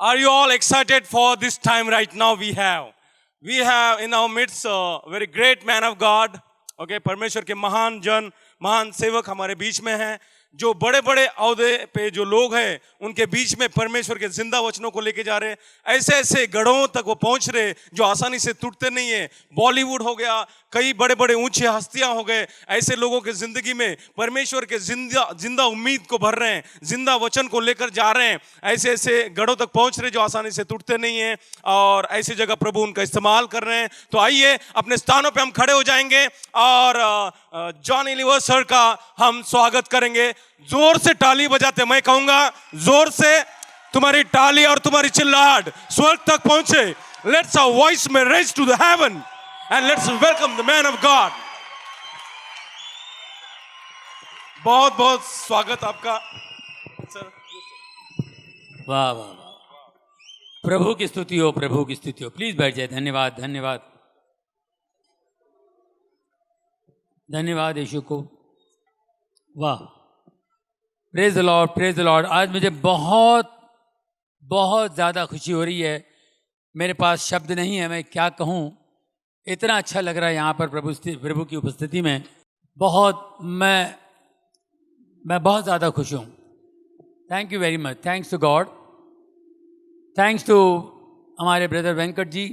Are you all excited for this time right now we have in our midst a very great man of God. Okay, परमेश्वर के महान जन, महान सेवक हमारे बीच में हैं, जो बड़े बड़े औहदे पे जो लोग हैं उनके बीच में परमेश्वर के जिंदा वचनों को लेके जा रहे हैं। ऐसे ऐसे गढ़ों तक वो पहुंच रहे जो आसानी से टूटते नहीं है। बॉलीवुड हो गया, कई बड़े बड़े ऊंचे हस्तियां हो गए, ऐसे लोगों के जिंदगी में परमेश्वर के जिंदा उम्मीद को भर रहे हैं, जिंदा वचन को लेकर जा रहे हैं। ऐसे ऐसे गढ़ों तक पहुंच रहे जो आसानी से टूटते नहीं है और ऐसी जगह प्रभु उनका इस्तेमाल कर रहे हैं। तो आइए अपने स्थानों पे हम खड़े हो जाएंगे और जॉनी लीवर सर का हम स्वागत करेंगे। जोर से ताली बजाते, मैं कहूंगा जोर से तुम्हारी ताली और तुम्हारी चिल्लाहट स्वर्ग तक पहुंचे। लेट्स आवर वॉइस में raise to the heaven and let's welcome the man of God. बहुत बहुत स्वागत आपका सर। वाह वाह वाह, प्रभु की स्तुति हो, प्रभु की स्तुति हो। प्लीज बैठ जाए। धन्यवाद धन्यवाद धन्यवाद यीशु को। वाह, praise the Lord, praise the Lord. आज मुझे बहुत बहुत ज़्यादा खुशी हो रही है। मेरे पास शब्द नहीं है, मैं क्या कहूँ। इतना अच्छा लग रहा है यहाँ पर प्रभु की उपस्थिति में। मैं बहुत ज़्यादा खुश हूँ। Thank you very much. Thanks to God, thanks to हमारे ब्रदर वेंकट जी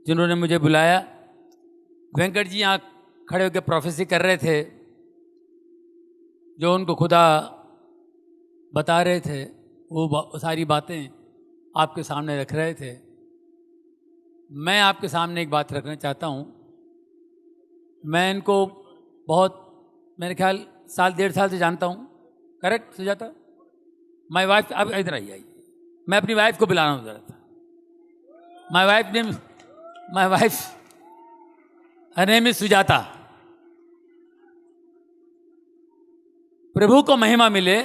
जिन्होंने मुझे बुलाया। वेंकट जी यहाँ खड़े होकर प्रोफेसी कर रहे थे, जो उनको खुदा बता रहे थे वो सारी बातें आपके सामने रख रहे थे। मैं आपके सामने एक बात रखना चाहता हूँ। मैं इनको बहुत, मेरे ख्याल साल डेढ़ साल से जानता हूँ। करेक्ट सुजाता? माय वाइफ, अब इधर आई। मैं अपनी वाइफ को बुला रहा हूँ ज़रा। My wife her name is Sujata. प्रभु को महिमा मिले।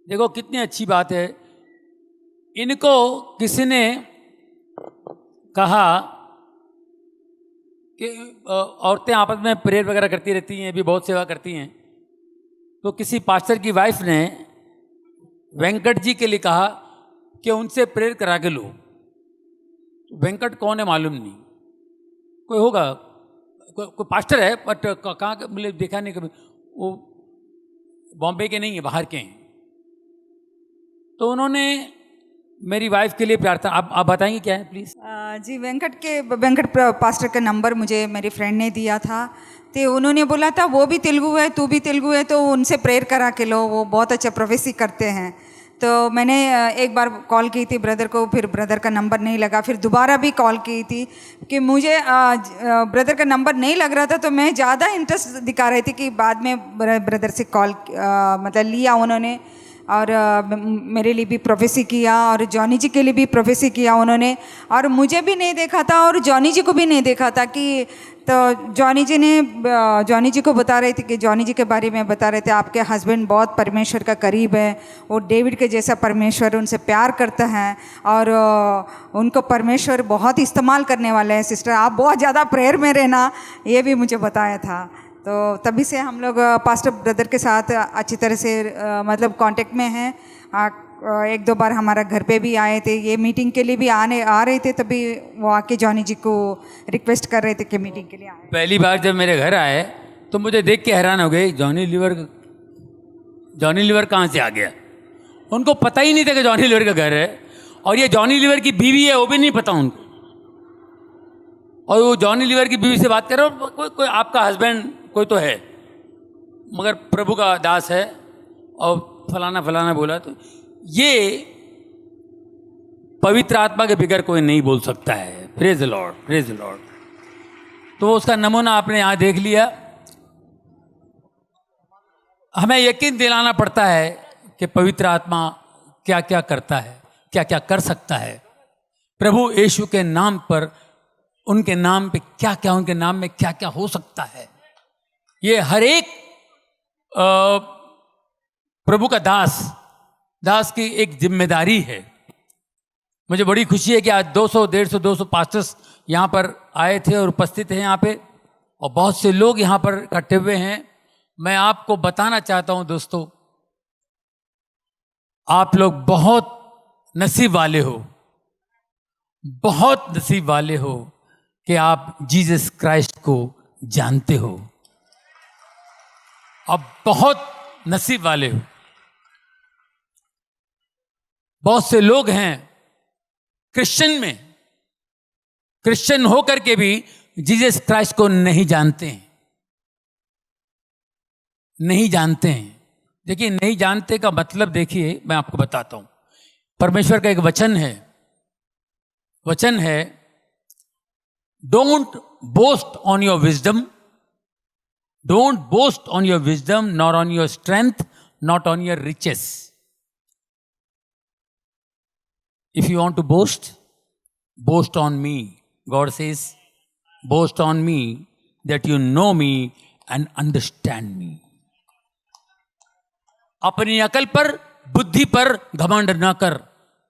देखो कितनी अच्छी बात है। इनको किसी ने कहा कि औरतें आपस में प्रेयर वगैरह करती रहती हैं, भी बहुत सेवा करती हैं। तो किसी पास्टर की वाइफ ने वेंकट जी के लिए कहा कि उनसे प्रेयर करा के लो। वेंकट कौन है मालूम नहीं, कोई होगा, कोई पास्टर है, बट कहाँ के मुझे देखा नहीं कभी। वो बॉम्बे के नहीं है, बाहर के हैं। तो उन्होंने मेरी वाइफ के लिए प्रार्थना, आप बताएंगे क्या है प्लीज़? जी, वेंकट पास्टर का नंबर मुझे मेरी फ्रेंड ने दिया था। तो उन्होंने बोला था वो भी तेलुगु है, तू भी तेलुगु है, तो उनसे प्रेयर करा के लो, वो बहुत अच्छा प्रोफेसी करते हैं। तो मैंने एक बार कॉल की थी ब्रदर को, फिर ब्रदर का नंबर नहीं लगा। फिर दोबारा भी कॉल की थी कि मुझे ब्रदर का नंबर नहीं लग रहा था। तो मैं ज़्यादा इंटरेस्ट दिखा रही थी कि बाद में ब्रदर से कॉल मतलब लिया उन्होंने, और मेरे लिए भी प्रोफेसी किया और जॉनी जी के लिए भी प्रोफेसी किया उन्होंने। और मुझे भी नहीं देखा था और जॉनी जी को भी नहीं देखा था कि, तो जॉनी जी को बता रहे थे कि जॉनी जी के बारे में बता रहे थे, आपके हस्बैंड बहुत परमेश्वर का करीब है, वो डेविड के जैसा परमेश्वर उनसे प्यार करता है और उनको परमेश्वर बहुत इस्तेमाल करने वाले हैं। सिस्टर आप बहुत ज़्यादा प्रेयर में रहना, ये भी मुझे बताया था। तो तभी से हम लोग पास्टर ब्रदर के साथ अच्छी तरह से मतलब कांटेक्ट में हैं। एक दो बार हमारा घर पे भी आए थे, ये मीटिंग के लिए भी आ रहे थे, तभी वो आके जॉनी जी को रिक्वेस्ट कर रहे थे कि मीटिंग के लिए आए। पहली बार जब मेरे घर आए तो मुझे देख के हैरान हो गए, जॉनी लीवर कहाँ से आ गया। उनको पता ही नहीं था कि जॉनी लीवर का घर है, और ये जॉनी लीवर की बीवी है वो भी नहीं पता उनको। और वो जॉनी लीवर की बीवी से बात कर रहे हो, कोई आपका हस्बैंड कोई तो है, मगर प्रभु का दास है और फलाना फलाना बोला। तो ये पवित्र आत्मा के बगैर कोई नहीं बोल सकता है। Praise the Lord, praise the Lord. तो उसका नमूना आपने यहाँ देख लिया। हमें यकीन दिलाना पड़ता है कि पवित्र आत्मा क्या क्या करता है, क्या क्या कर सकता है। प्रभु यीशु के नाम पर, उनके नाम पे क्या क्या, उनके नाम में क्या क्या हो सकता है। ये हर एक प्रभु का दास की एक जिम्मेदारी है। मुझे बड़ी खुशी है कि आज 200, 150, 200 पास्टर्स यहाँ पर आए थे और उपस्थित हैं यहाँ पे, और बहुत से लोग यहाँ पर इकट्ठे हुए हैं। मैं आपको बताना चाहता हूँ दोस्तों, आप लोग बहुत नसीब वाले हो। बहुत नसीब वाले हो कि आप जीसस क्राइस्ट को जानते हो। आप बहुत नसीब वाले हो। बहुत से लोग हैं क्रिश्चियन होकर के भी जीसस क्राइस्ट को नहीं जानते हैं, नहीं जानते हैं। देखिए, नहीं जानते का मतलब देखिए, मैं आपको बताता हूं। परमेश्वर का एक वचन है, don't boast on your wisdom, don't boast on your wisdom not on your strength, not on your riches. If you want to boast, boast on me. God says, boast on me that you know me and understand me. अपनी अकल पर, बुद्धि पर घमंड ना कर,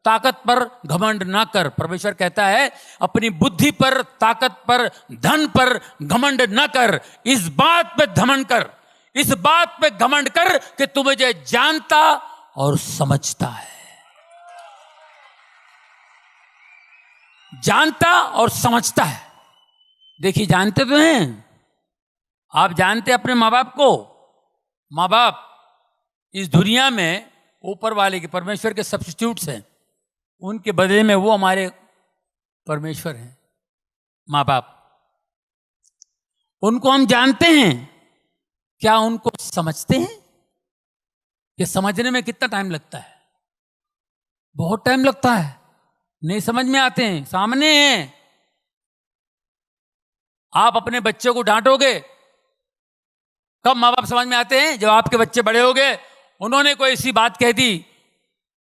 ताकत पर घमंड ना कर। परमेश्वर कहता है अपनी बुद्धि पर, ताकत पर, धन पर घमंड ना कर। इस बात पे घमंड कर, इस बात पे घमंड कर कि तू मुझे जानता और समझता है। जानता और समझता है। देखिए, जानते तो हैं आप, जानते अपने माँ बाप को। माँ बाप इस दुनिया में ऊपर वाले के, परमेश्वर के सब्स्टिट्यूट्स हैं। उनके बदले में वो हमारे परमेश्वर हैं, माँ बाप। उनको हम जानते हैं, क्या उनको समझते हैं? ये समझने में कितना टाइम लगता है? बहुत टाइम लगता है, नहीं समझ में आते हैं, सामने हैं। आप अपने बच्चे को डांटोगे, कब माँ बाप समझ में आते हैं? जब आपके बच्चे बड़े हो गए, उन्होंने कोई ऐसी बात कह दी,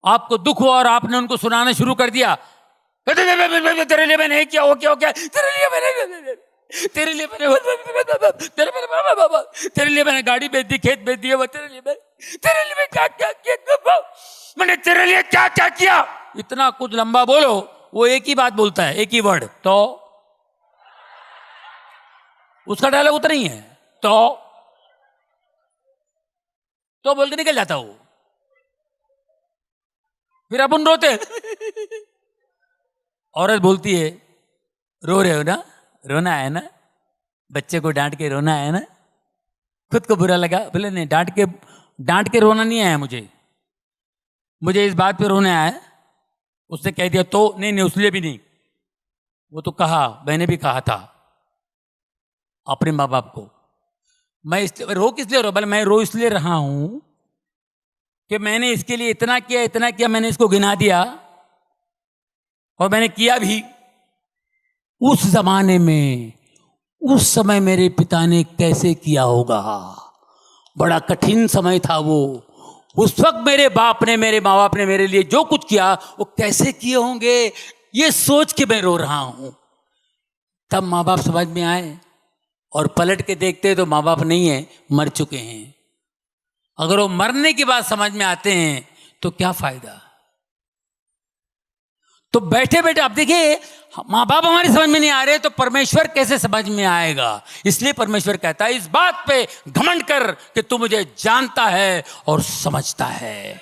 आपको दुख हुआ और आपने उनको सुनाना शुरू कर दिया। तेरे लिए मैंने किया, वो क्या, तेरे लिए मैंने गाड़ी बेच दी, खेत बेच दिया, तेरे लिए क्या क्या किया, मैंने तेरे लिए क्या क्या किया। इतना कुछ लंबा बोलो, वो एक ही बात बोलता है, एक ही वर्ड, तो उसका डायलॉग उतना ही है, तो बोल के निकल जाता वो। फिर अपन रोते औरत बोलती है, रो रहे हो ना, रोना है ना, बच्चे को डांट के रोना है ना, खुद को बुरा लगा। बोले नहीं, डांट के रोना नहीं आया मुझे इस बात पे रोना आया। उसने कह दिया तो नहीं, उसलिए भी नहीं, वो तो कहा, मैंने भी कहा था अपने माँ बाप को। मैं इसलिए रो, किस लिए रो? बोले मैं रो इसलिए रहा हूं कि मैंने इसके लिए इतना किया, मैंने इसको गिना दिया और मैंने किया भी। उस जमाने में, उस समय मेरे पिता ने कैसे किया होगा, बड़ा कठिन समय था वो। उस वक्त मेरे माँ बाप ने मेरे लिए जो कुछ किया, वो कैसे किए होंगे, ये सोच के मैं रो रहा हूं। तब माँ बाप समझ में आए, और पलट के देखते तो माँ बाप नहीं है, मर चुके हैं। अगर वो मरने के बाद समझ में आते हैं तो क्या फायदा। तो बैठे बैठे आप देखिए, माँ बाप हमारी समझ में नहीं आ रहे तो परमेश्वर कैसे समझ में आएगा। इसलिए परमेश्वर कहता है इस बात पे घमंड कर कि तू मुझे जानता है और समझता है।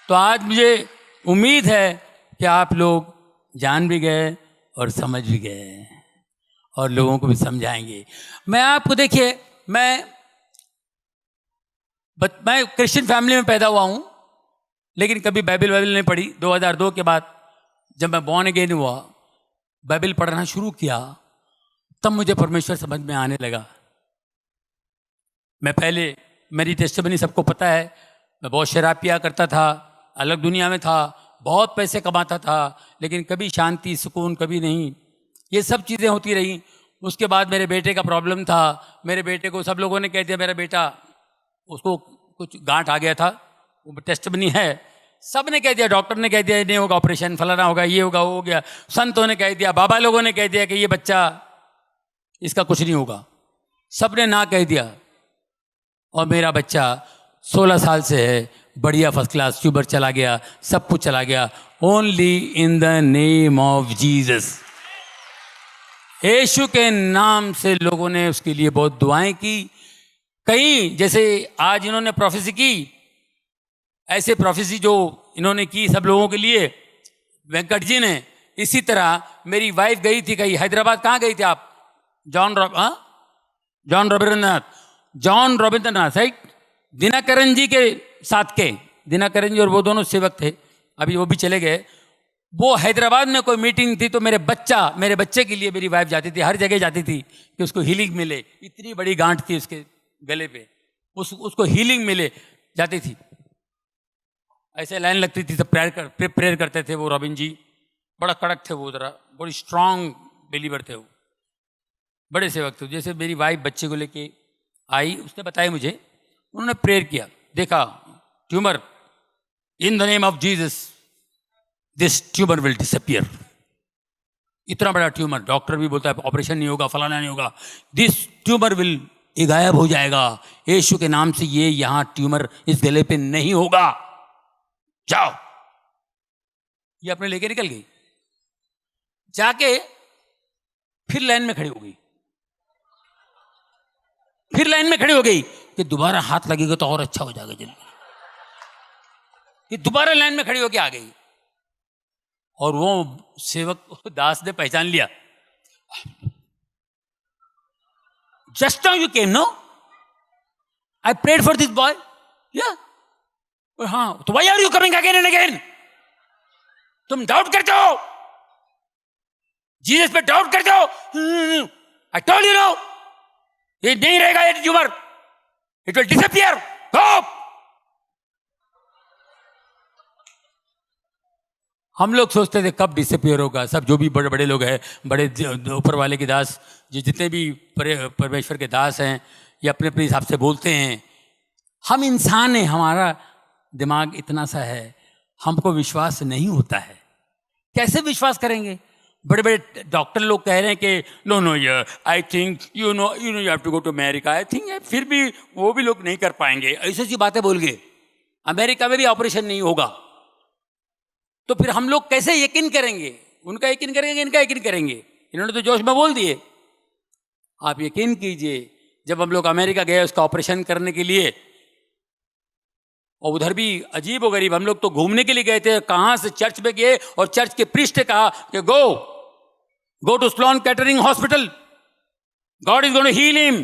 तो आज मुझे उम्मीद है कि आप लोग जान भी गए और समझ भी गए और लोगों को भी समझाएंगे। मैं आपको, देखिए, मैं क्रिश्चियन फैमिली में पैदा हुआ हूं, लेकिन कभी बाइबल नहीं पढ़ी। 2002 के बाद जब मैं बॉर्न अगेन हुआ, बाइबल पढ़ना शुरू किया, तब मुझे परमेश्वर समझ में आने लगा। मैं पहले, मेरी टेस्टिमनी सबको पता है, मैं बहुत शराब पिया करता था, अलग दुनिया में था, बहुत पैसे कमाता था, लेकिन कभी शांति सुकून कभी नहीं। ये सब चीज़ें होती रही। उसके बाद मेरे बेटे का प्रॉब्लम था। मेरे बेटे को सब लोगों ने कह दिया, मेरा बेटा, उसको कुछ गांठ आ गया था, वो टेस्टिमनी है, सब ने कह दिया, डॉक्टर ने कह दिया नहीं होगा, ऑपरेशन फलाना होगा, ये होगा, वो हो गया, संतों ने कह दिया, बाबा लोगों ने कह दिया कि ये बच्चा, इसका कुछ नहीं होगा, सब ने ना कह दिया। और मेरा बच्चा 16 साल से है, बढ़िया फर्स्ट क्लास, ट्यूबर चला गया, सब कुछ चला गया, only in the name of Jesus. यीशु के नाम से लोगों ने उसके लिए बहुत दुआएं की। कई, जैसे आज इन्होंने प्रोफेसी की, ऐसे प्रोफेसी जो इन्होंने की सब लोगों के लिए, वेंकट जी ने, इसी तरह मेरी वाइफ गई थी कहीं हैदराबाद। कहाँ गई थी आप? जॉन रविंद्रनाथ राइट, दिनाकरन जी के साथ के, दिनाकरन जी और वो दोनों सेवक थे, अभी वो भी चले गए। वो हैदराबाद में कोई मीटिंग थी तो मेरे बच्चे के लिए मेरी वाइफ जाती थी, हर जगह जाती थी कि उसको हीलिंग मिले। इतनी बड़ी गांठ थी उसके गले पे, उसको हीलिंग मिले, जाती थी। ऐसे लाइन लगती थी, सब प्रेयर करते थे वो रॉबिन जी। बड़ा कड़क थे वो, जरा बड़ी स्ट्रांग बिलीवर थे वो, बड़े सेवक थे। जैसे मेरी वाइफ बच्चे को लेके आई, उसने बताया मुझे, उन्होंने प्रेयर किया, देखा tumour, in the name of Jesus this tumour will disappear. इतना बड़ा ट्यूमर, डॉक्टर भी बोलता है ऑपरेशन नहीं होगा, फलाना नहीं होगा, दिस ट्यूमर विल, ये गायब हो जाएगा यीशु के नाम से, ये यहां ट्यूमर इस गले पे नहीं होगा, जाओ। ये अपने लेके निकल गई, जाके फिर लाइन में खड़ी हो गई, फिर लाइन में खड़ी हो गई कि दोबारा हाथ लगेगा तो और अच्छा हो जाएगा जल्दी। कि दोबारा लाइन में खड़ी होकर आ गई, और वो सेवक दास ने पहचान लिया। Just now you came, no? I prayed for this boy. या हाँ, तो why are you coming again and again? तुम डाउट करते हो, जीसस पे डाउट करते हो। आई टोल्ड यू नो, ये नहीं रहेगा ये ट्यूमर, इट विल डिसअपियर, गो। हम लोग सोचते थे कब डिसअपियर होगा। सब जो भी बड़े बड़े लोग हैं, बड़े ऊपर वाले के दास, जितने भी परमेश्वर के दास हैं, ये अपने अपने हिसाब से बोलते हैं। हम इंसान हैं, हमारा दिमाग इतना सा है, हमको विश्वास नहीं होता है। कैसे विश्वास करेंगे? बड़े बड़े डॉक्टर लोग कह रहे हैं कि नो नो यार, I think you know you have to go to America, I think, फिर भी वो भी लोग नहीं कर पाएंगे, ऐसी ऐसी बातें बोल गए। अमेरिका में भी ऑपरेशन नहीं होगा, तो फिर हम लोग कैसे यकीन करेंगे? उनका यकीन करेंगे, इनका यकीन करेंगे? इन्होंने तो जोश में बोल दिए। आप यकीन कीजिए, जब हम लोग अमेरिका गए उसका ऑपरेशन करने के लिए, और उधर भी अजीब और गरीब, हम लोग तो घूमने के लिए गए थे, कहां से चर्च में गए और चर्च के प्रीस्ट ने कहा कि go to Sloan Kettering hospital, God is going to heal him,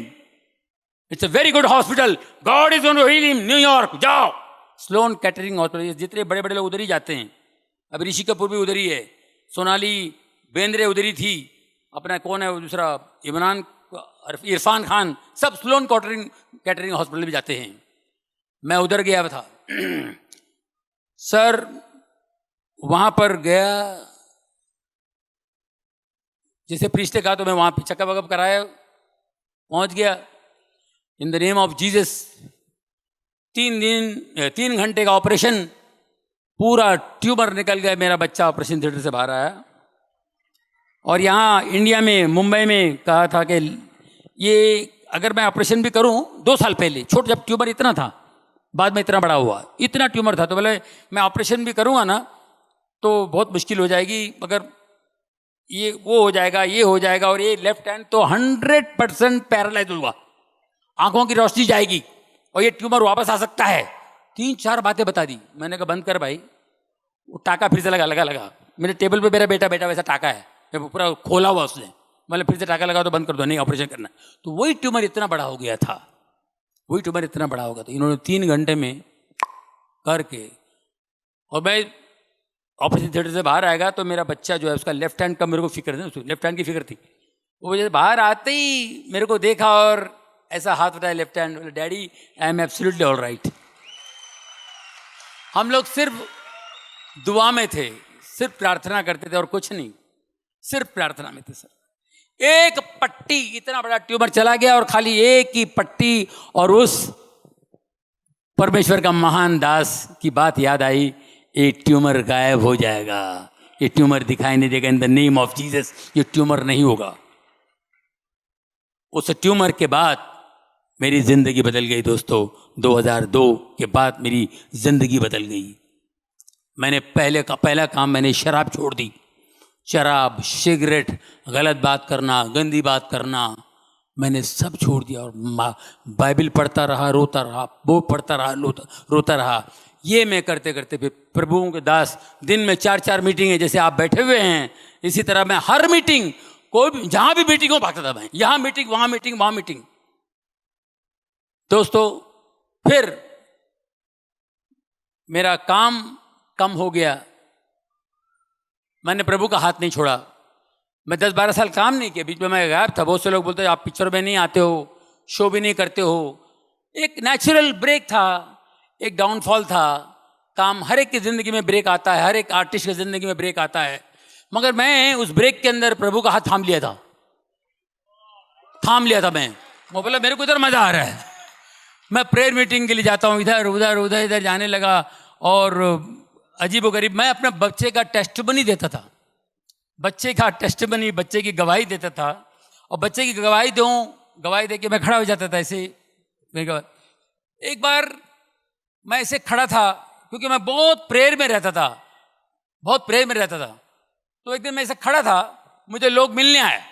it's a very good hospital, God is going to heal him, New York जाओ। स्लोन कैटरिंग हॉस्पिटल, जितने बड़े बड़े लोग उधर ही जाते हैं। अब ऋषि कपूर भी उधर ही है, सोनाली बेंद्रे उधर ही थी, अपना कौन है वो दूसरा, इरफान खान, सब स्लोन कैटरिंग हॉस्पिटल में जाते हैं। मैं उधर गया था सर, वहां पर गया, जैसे प्रीस्ट ने कहा तो मैं वहां पे चेकअप वकअप कराया, पहुंच गया। इन द नेम ऑफ जीसस, 3 घंटे का ऑपरेशन, पूरा ट्यूमर निकल गया। मेरा बच्चा ऑपरेशन थिएटर से बाहर आया। और यहाँ इंडिया में, मुंबई में कहा था कि ये अगर मैं ऑपरेशन भी करूँ, 2 साल पहले छोटा, जब ट्यूमर इतना था, बाद में इतना बड़ा हुआ, इतना ट्यूमर था, तो बोले मैं ऑपरेशन भी करूँगा ना तो बहुत मुश्किल हो जाएगी, मगर ये वो हो जाएगा, ये हो जाएगा। और ये लेफ्ट हैंड तो 100% पैरालाइज हुआ, आंखों की रोशनी जाएगी और ये ट्यूमर वापस आ सकता है। 3-4 बातें बता दी। मैंने कहा बंद कर भाई। वो टाका फिर से लगा मेरे टेबल पे, मेरा बेटा वैसा टाका है, पूरा खोला हुआ उसने, मतलब फिर से टाका लगा तो बंद कर दो, नहीं ऑपरेशन करना। तो वही ट्यूमर इतना बड़ा हो गया था, वही ट्यूमर इतना बड़ा हो गया था। इन्होंने 3 घंटे में करके, और मैं ऑपरेशन थिएटर से बाहर आएगा तो मेरा बच्चा जो है, उसका लेफ्ट हैंड का मेरे को फिक्र थी, लेफ्ट हैंड की फिक्र थी। वो जैसे बाहर आते ही मेरे को देखा और ऐसा हाथ उठाया left hand, daddy I am absolutely all right. हम लोग सिर्फ दुआ में थे, सिर्फ प्रार्थना करते थे और कुछ नहीं, सिर्फ प्रार्थना में थे सर। एक पट्टी, इतना बड़ा ट्यूमर चला गया और खाली एक ही पट्टी, और उस परमेश्वर का महान दास की बात याद आई, ये ट्यूमर गायब हो जाएगा, ये ट्यूमर दिखाई नहीं देगा, इन द नेम ऑफ जीसस ये ट्यूमर नहीं होगा। उस ट्यूमर के बाद मेरी जिंदगी बदल गई दोस्तों। 2002 के बाद मेरी जिंदगी बदल गई। मैंने पहला काम, मैंने शराब छोड़ दी। शराब, सिगरेट, गलत बात करना, गंदी बात करना, मैंने सब छोड़ दिया। और बाइबल पढ़ता रहा, रोता रहा, वो पढ़ता रहा, रोता रहा। ये मैं करते करते फिर प्रभुओं के दास दिन में 4-4 मीटिंग है, जैसे आप बैठे हुए हैं इसी तरह मैं हर मीटिंग, कोई भी जहां भी मीटिंग हो भागता था मैं, यहां मीटिंग वहां मीटिंग वहां मीटिंग। दोस्तों फिर मेरा काम कम हो गया, मैंने प्रभु का हाथ नहीं छोड़ा। मैं 10-12 साल काम नहीं किया, बीच में मैं गायब था। बहुत से लोग बोलते आप पिक्चर में नहीं आते हो, शो भी नहीं करते हो। एक नेचुरल ब्रेक था, एक डाउनफॉल था। काम हर एक की ज़िंदगी में ब्रेक आता है, हर एक आर्टिस्ट की ज़िंदगी में ब्रेक आता है। मगर मैं उस ब्रेक के अंदर प्रभु का हाथ थाम लिया था, मैं बोला मेरे को इधर मज़ा आ रहा है। मैं प्रेयर मीटिंग के लिए जाता हूँ, इधर उधर उधर इधर जाने लगा। और अजीबोगरीब मैं अपने बच्चे का टेस्टमनी देता था, बच्चे की गवाही देता था। और बच्चे की गवाही दे के मैं खड़ा हो जाता था ऐसे। एक बार मैं ऐसे खड़ा था क्योंकि मैं बहुत प्रेयर में रहता था। तो एक दिन मैं ऐसे खड़ा था, मुझे लोग मिलने आए।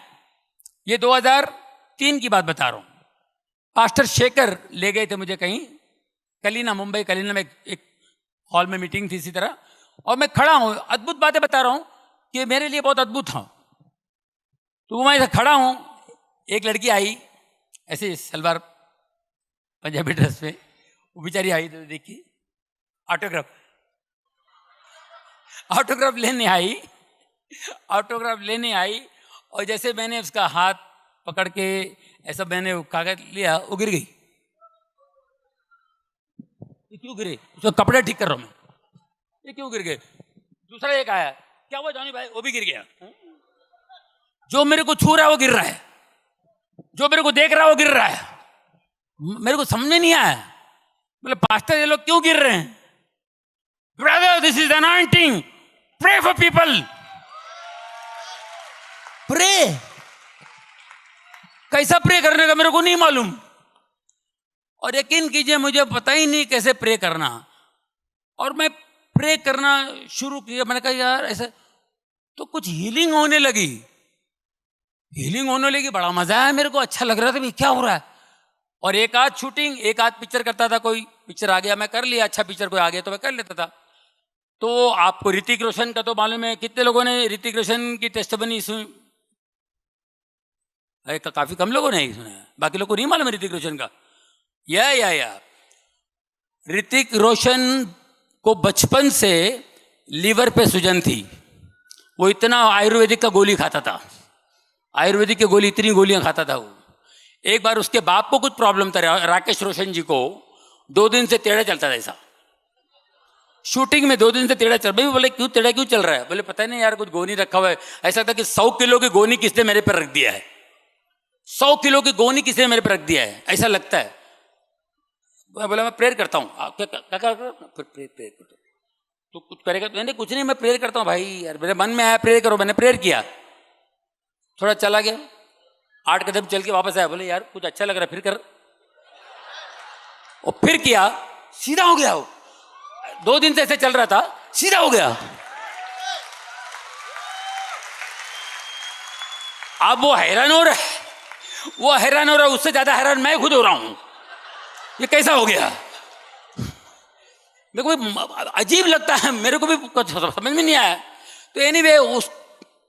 ये 2003 की बात बता रहा हूँ। पास्टर शेखर ले गए थे मुझे कहीं मुंबई कलीना में, एक हॉल में मीटिंग थी इसी तरह। और मैं खड़ा हूँ, अद्भुत बातें बता रहा हूँ कि मेरे लिए बहुत अद्भुत था। तो मैं ऐसे खड़ा हूँ, एक लड़की आई ऐसे सलवार पंजाबी ड्रेस में, वो बेचारी आई तो देखिए ऑटोग्राफ लेने आई। और जैसे मैंने उसका हाथ पकड़ के ऐसा मैंने कागज लिया, वो गिर गई। ये क्यों गिरे? उसका कपड़ा ठीक कर रहा हूं मैं, ये क्यों गिर गए? दूसरा एक आया, क्या हुआ जॉनी भाई? वो भी गिर गया। जो मेरे को छू रहा है वो गिर रहा है, जो मेरे को देख रहा है वो गिर रहा है। मेरे को समझ में नहीं आया, बोले पास्टर ये लोग क्यों गिर रहे हैं? Brother this is anointing, pray for people. Pray कैसा प्रे करने का मेरे को नहीं मालूम। और यकीन कीजिए मुझे पता ही नहीं कैसे प्रे करना। और मैं प्रे करना शुरू किया, मैंने कहा यार ऐसे तो कुछ हीलिंग होने लगी, बड़ा मजा आया मेरे को, अच्छा लग रहा था भाई क्या हो रहा है। और एक आध शूटिंग, एक आध पिक्चर करता था, कोई पिक्चर आ गया मैं कर लिया, अच्छा पिक्चर कोई आ गया तो मैं कर लेता था। तो आपको ऋतिक रोशन का तो मालूम है, कितने लोगों ने ऋतिक रोशन की टेस्टिमनी सुनी? काफी कम लोगों ने ही सुना है, बाकी लोगों को नहीं मालूम है ऋतिक रोशन का। या ऋतिक रोशन को बचपन से लीवर पे सूजन थी। वो इतना आयुर्वेदिक का गोली खाता था, आयुर्वेदिक की गोली, इतनी गोलियां खाता था वो। एक बार उसके बाप को कुछ प्रॉब्लम था, राकेश रोशन जी को 2 दिन से टेढ़ा चलता था ऐसा। शूटिंग में 2 दिन से टेढ़ा चल, भाई बोले क्यों टेढ़ा क्यों चल रहा है? बोले पता नहीं यार कुछ गोनी रखा हुआ है। ऐसा था कि 100 किलो की गोनी किसने मेरे पर रख दिया है, 100 किलो की गोनी किसने मेरे पर रख दिया है, ऐसा लगता है। बोला मैं प्रेयर करता हूँ। क्या फिर प्रेयर करता हूँ तो कुछ करेगा? तो कुछ नहीं, मैं प्रेयर करता हूँ भाई यार, मेरे मन में आया प्रेयर करो। मैंने प्रेयर किया, थोड़ा चला गया, 8 कदम चल के वापस आया। बोले यार कुछ अच्छा लग रहा है, फिर कर। और फिर किया, सीधा हो गया वो। 2 दिन से ऐसे चल रहा था, सीधा हो गया। अब वो हैरान हो रहा है, उससे ज्यादा हैरान मैं खुद हो रहा हूं, ये कैसा हो गया? मेरे को अजीब लगता है, मेरे को भी कुछ समझ में नहीं आया। तो एनीवे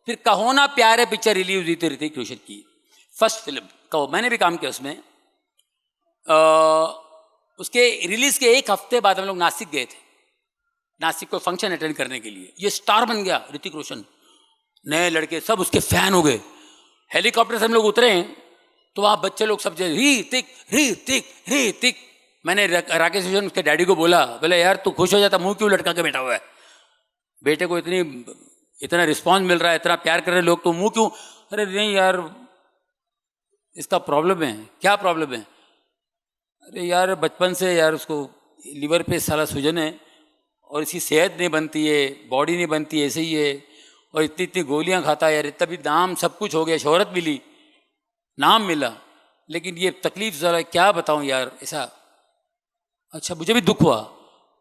फिर कहो ना प्यार है पिक्चर रिलीज हुई थी ऋतिक रोशन की, फर्स्ट फिल्म कहो, मैंने भी काम किया उसमें। उसके रिलीज के 1 हफ्ते बाद हम लोग नासिक गए थे, नासिक को फंक्शन अटेंड करने के लिए। ये स्टार बन गया ऋतिक रोशन, नए लड़के सब उसके फैन हो गए। हेलीकॉप्टर से हम लोग उतरे तो वहाँ बच्चे लोग सब ऋतिक ऋतिक ऋतिक। मैंने राकेश रोशन उसके डैडी को बोला, बोले यार तू खुश हो जाता, मुंह क्यों लटका के बैठा हुआ है? बेटे को इतना रिस्पॉन्स मिल रहा है, इतना प्यार कर रहे लोग, तो मुंह क्यों? अरे नहीं यार इसका प्रॉब्लम है। क्या प्रॉब्लम है? अरे यार बचपन से यार उसको लीवर पे सारा सूजन है और इसकी सेहत नहीं बनती है, बॉडी नहीं बनती, ऐसे ही है। और इतनी इतनी गोलियां खाता है यार, इतना भी नाम सब कुछ हो गया, शोहरत मिली, नाम मिला, लेकिन ये तकलीफ ज़रा क्या बताऊं यार ऐसा। अच्छा मुझे भी दुख हुआ।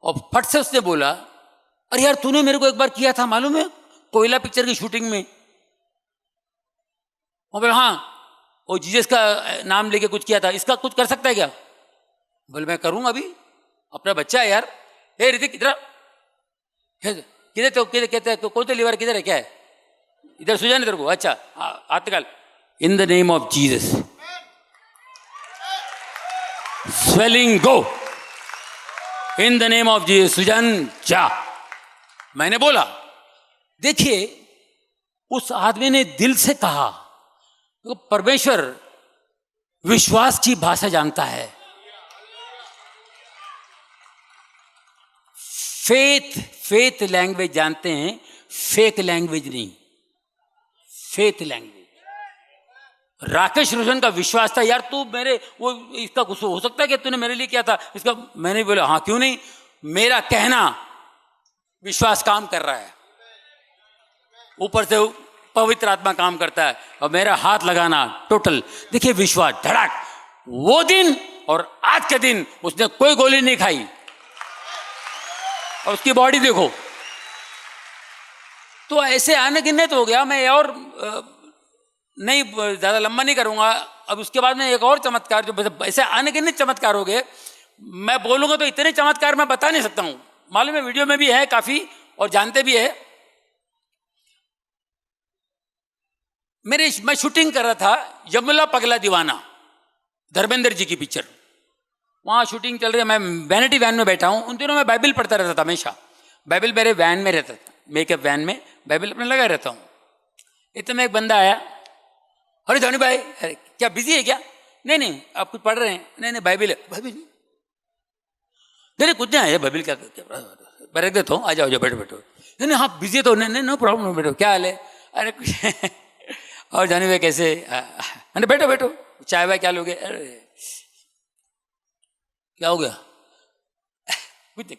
और फट से उसने बोला, अरे यार तूने मेरे को एक बार किया था मालूम है, कोयला पिक्चर की शूटिंग में। और बोला हाँ, और जीसस का नाम लेके कुछ किया था, इसका कुछ कर सकता है क्या? बोले मैं करूँगा, अभी अपना बच्चा है यार, हे ऋतिक इधर किधर तो किधर कहते हैं कौन सा लीवर किधर है क्या है इधर सुजान इधर को अच्छा हाथ निकाल in the name of Jesus swelling go in the name of Jesus सुजान जा मैंने बोला देखिए उस आदमी ने दिल से कहा तो परमेश्वर विश्वास की भाषा जानता है फेथ लैंग्वेज जानते हैं फेक लैंग्वेज नहीं फेथ लैंग्वेज राकेश रोशन का विश्वास था यार तू मेरे वो इसका कुछ हो सकता है कि तूने मेरे लिए किया था इसका मैंने बोला हाँ क्यों नहीं मेरा कहना विश्वास काम कर रहा है ऊपर से पवित्र आत्मा काम करता है और मेरा हाथ लगाना टोटल देखिए विश्वास धड़ाक वो दिन और आज के दिन उसने कोई गोली नहीं खाई और उसकी बॉडी देखो तो ऐसे अनगिनत हो गया मैं और नहीं ज़्यादा लंबा नहीं करूँगा अब उसके बाद में एक और चमत्कार जो ऐसे अनगिनत चमत्कार हो गए मैं बोलूँगा तो इतने चमत्कार मैं बता नहीं सकता हूँ मालूम है वीडियो में भी है काफ़ी और जानते भी है मैं शूटिंग कर रहा था यमुला पगला दीवाना धर्मेंद्र जी की पिक्चर वहाँ शूटिंग चल रही है मैं वैनिटी वैन में बैठा हूँ उन दिनों मैं बाइबल पढ़ता रहता था हमेशा बाइबल मेरे वैन में रहता था मेकअप वैन में बाइबल अपने लगा रहता हूँ इतने में एक बंदा आया अरे धोनी भाई अरे क्या बिजी है क्या नहीं नहीं आप कुछ पढ़ रहे हैं नहीं बाइबल है बाइबल नहीं कुछ नहीं है बाइबल क्या रख देता हूँ आ जाओ बैठो बैठो नहीं हाँ बिजी तो नहीं नो प्रॉब्लम बैठो क्या हाल है अरे कुछ और जानी भाई कैसे अरे बैठो बैठो चाय वाय क्या लोगे अरे क्या हो गया कुछ देख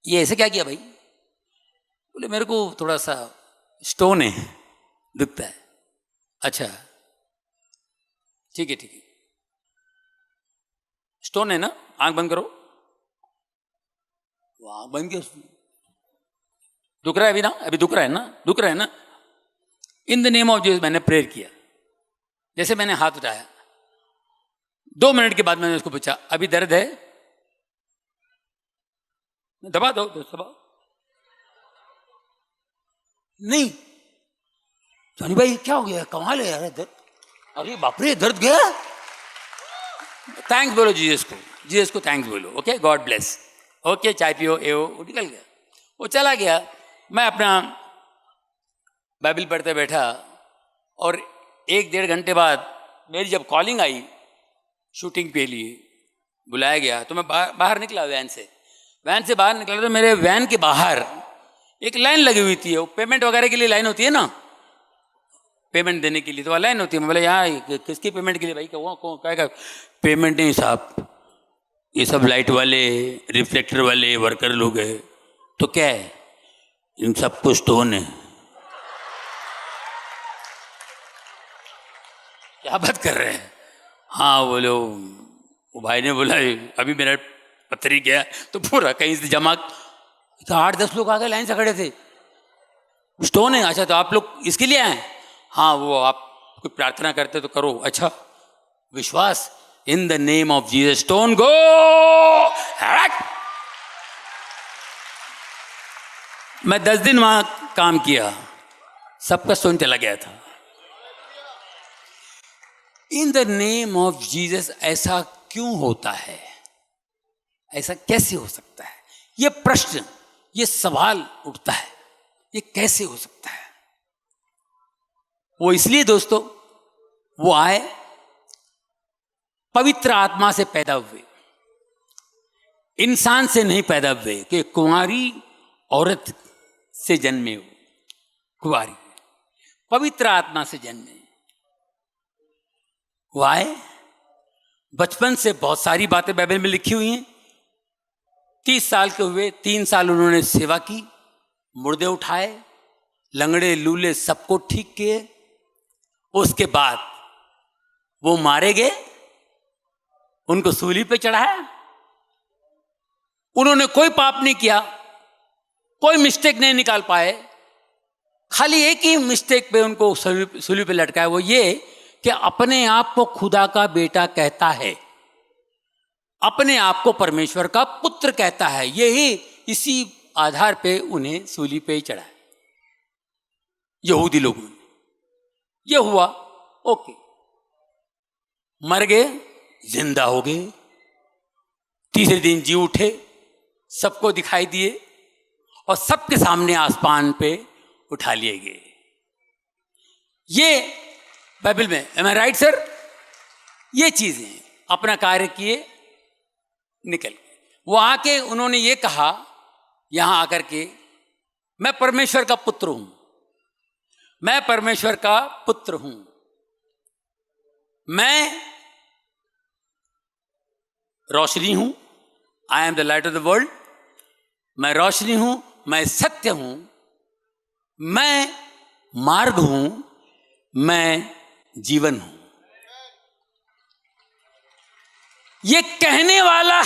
ये ऐसे क्या किया भाई बोले मेरे को थोड़ा सा स्टोन है दुखता है अच्छा ठीक है स्टोन है ना आंख बंद करो वो आंख बंद किया दुख रहा है अभी दुख रहा है ना इन द नेम ऑफ जीसस मैंने प्रेयर किया जैसे मैंने हाथ उठाया 2 मिनट के बाद मैंने उसको पूछा अभी दर्द है दबा दो दबाओ नहीं सोनी भाई क्या हो गया कमाल है यार दर्द अरे बाप रे दर्द गया थैंक्स बोलो जीसस को थैंक्स बोलो ओके गॉड ब्लेस ओके चाय पियो वो निकल गया वो चला गया मैं अपना बाइबल पढ़ते बैठा और 1-1.5 घंटे बाद मेरी जब कॉलिंग आई शूटिंग के लिए बुलाया गया तो मैं बाहर निकला वैन से बाहर निकला तो मेरे वैन के बाहर एक लाइन लगी हुई थी वो पेमेंट वगैरह के लिए लाइन होती है ना पेमेंट देने के लिए तो लाइन होती है मैं बोला यहाँ किसकी पेमेंट के लिए भाई क्या पेमेंट नहीं साहब ये सब लाइट वाले रिफ्लेक्टर वाले वर्कर लोग हैं तो क्या है इन सबको स्टोन है क्या बात कर रहे हैं हाँ बोलो वो भाई ने बोला अभी मेरा पत्थरी गया तो पूरा कहीं से जमा तो 8-10 लोग आगे लाइन से खड़े थे स्टोन है अच्छा तो आप लोग इसके लिए आए हाँ वो आप कोई प्रार्थना करते तो करो अच्छा विश्वास in the name of Jesus stone go मैं 10 दिन वहां काम किया सबका स्टोन चला गया था इन द नेम ऑफ जीसस ऐसा क्यों होता है ऐसा कैसे हो सकता है ये प्रश्न ये सवाल उठता है ये कैसे हो सकता है वो इसलिए दोस्तों वो आए पवित्र आत्मा से पैदा हुए इंसान से नहीं पैदा हुए कि कुंवारी औरत से जन्मे हो कुंवारी पवित्र आत्मा से जन्मे वो आए बचपन से बहुत सारी बातें बाइबल में लिखी हुई हैं 30 साल के हुए 3 साल उन्होंने सेवा की मुर्दे उठाए लंगड़े लूले सबको ठीक किए उसके बाद वो मारे गए उनको सूली पे चढ़ाया उन्होंने कोई पाप नहीं किया कोई मिस्टेक नहीं निकाल पाए खाली एक ही मिस्टेक पे उनको सूली पे लटकाया वो ये कि अपने आप को खुदा का बेटा कहता है अपने आप को परमेश्वर का पुत्र कहता है। यही इसी आधार पे उन्हें सूली पे चढ़ाया यहूदी लोगों ने। ये हुआ, ओके, मर गए, जिंदा हो गए, तीसरे दिन जी उठे, सबको दिखाई दिए और सबके सामने आसमान पे उठा लिए गए। ये बाइबल में, एम आई राइट सर? ये चीजें अपना कार्य किए, निकल गए। वो आके उन्होंने ये कहा यहां आकर के, मैं परमेश्वर का पुत्र हूं, मैं परमेश्वर का पुत्र हूं, मैं रोशनी हूं, I am the light of the world, मैं रोशनी हूं, मैं सत्य हूं, मैं मार्ग हूं, मैं जीवन हूं। ये कहने वाला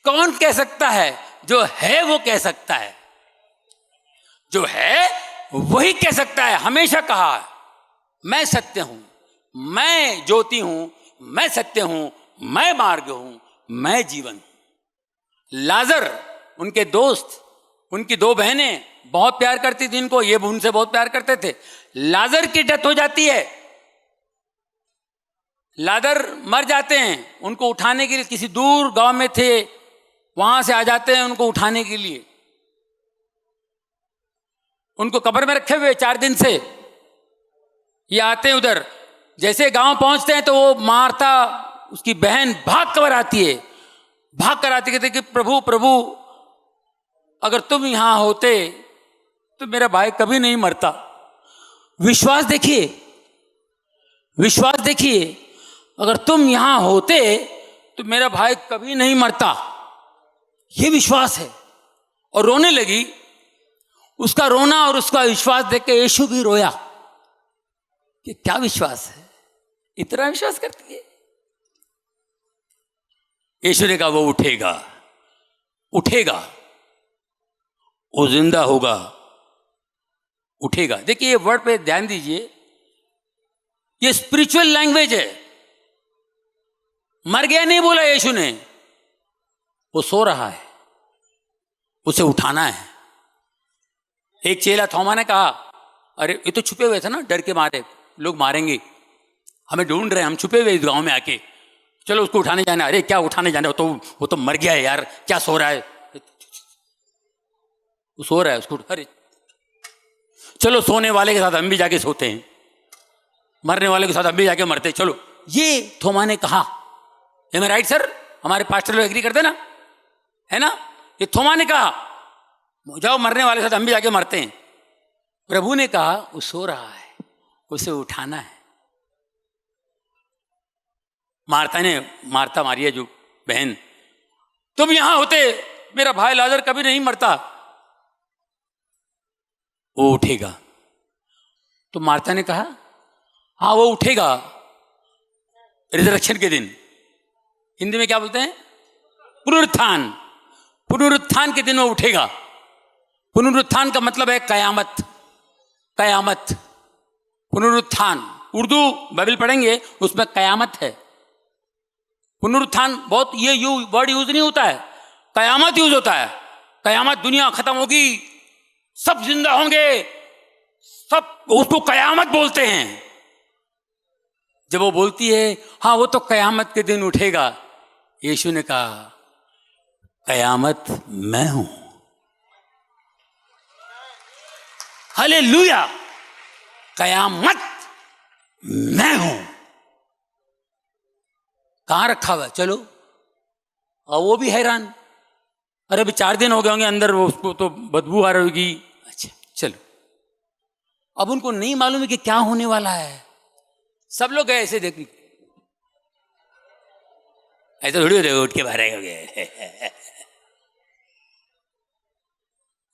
कौन कह सकता है? जो है वो कह सकता है, जो है वही कह सकता है। हमेशा कहा मैं सत्य हूं, मैं ज्योति हूं, मैं सत्य हूं, मैं मार्ग हूं, मैं जीवन हूं। लाजर, उनके दोस्त, उनकी दो बहनें बहुत प्यार करती थी इनको, ये उनसे बहुत प्यार करते थे। लाजर की डेथ हो जाती है, लाजर मर जाते हैं, उनको उठाने के लिए किसी दूर गांव में थे, वहां से आ जाते हैं उनको उठाने के लिए। उनको कब्र में रखे हुए 4 दिन से ये आते हैं उधर। जैसे गांव पहुंचते हैं तो वो मार्था, उसकी बहन, भाग कर आती है, भाग कर आती, कहते कि प्रभु प्रभु, अगर तुम यहां होते तो मेरा भाई कभी नहीं मरता। विश्वास देखिए, विश्वास देखिए, अगर तुम यहां होते तो मेरा भाई कभी नहीं मरता। ये विश्वास है। और रोने लगी। उसका रोना और उसका विश्वास देख के यीशु भी रोया कि क्या विश्वास है, इतना विश्वास करती है। यीशु ने कहा वो उठेगा, उठेगा, वो जिंदा होगा, उठेगा। देखिए ये वर्ड पे ध्यान दीजिए, ये स्पिरिचुअल लैंग्वेज है। मर गया नहीं बोला यीशु ने, वो सो रहा है, उसे उठाना है। एक चेला थोमा ने कहा, अरे ये तो छुपे हुए थे ना, डर के मारे, लोग मारेंगे, हमें ढूंढ रहे हैं, हम छुपे हुए इस गांव में आके, चलो उसको उठाने जाना। अरे क्या उठाने जाना, वो तो मर गया है यार, क्या सो रहा है, वो सो रहा है, उसको अरे चलो सोने वाले के साथ हम भी जाके सोते हैं, मरने वाले के साथ हम भी जाके मरते, चलो। ये थोमा ने कहा। एम आई राइट सर? हमारे पास्टर लोग एग्री करते ना, है ना? ये थोमा ने कहा जाओ मरने वाले के साथ हम भी जाके मरते हैं। प्रभु ने कहा वो सो रहा है, उसे उठाना है। मार्था मारिया जो बहन, तुम यहां होते मेरा भाई लाजर कभी नहीं मरता, वो उठेगा। तो मार्था ने कहा हाँ वो उठेगा रिजरेक्शन के दिन। हिंदी में क्या बोलते हैं? पुनरुत्थान। पुनरुत्थान के दिन वो उठेगा। पुनरुत्थान का मतलब है कयामत, कयामत, पुनरुत्थान। उर्दू बाइबल पढ़ेंगे उसमें कयामत है। पुनरुत्थान बहुत ये वर्ड यूज नहीं होता है, कयामत यूज होता है। कयामत, दुनिया खत्म होगी, सब जिंदा होंगे, सब, उसको कयामत बोलते हैं। जब वो बोलती है हाँ वो तो कयामत के दिन उठेगा, यीशु ने कहा कयामत मैं हूं। हालेलुया, कयामत मैं हूं। कहां रखा हुआ? चलो। और वो भी हैरान, अरे अभी 4 दिन हो गए होंगे अंदर, वो उसको तो बदबू आ रही होगी। अच्छा चलो। अब उनको नहीं मालूम है कि क्या होने वाला है। सब लोग गए ऐसे देखने, ऐसे थोड़ी होते उठ के बाहर हो गए।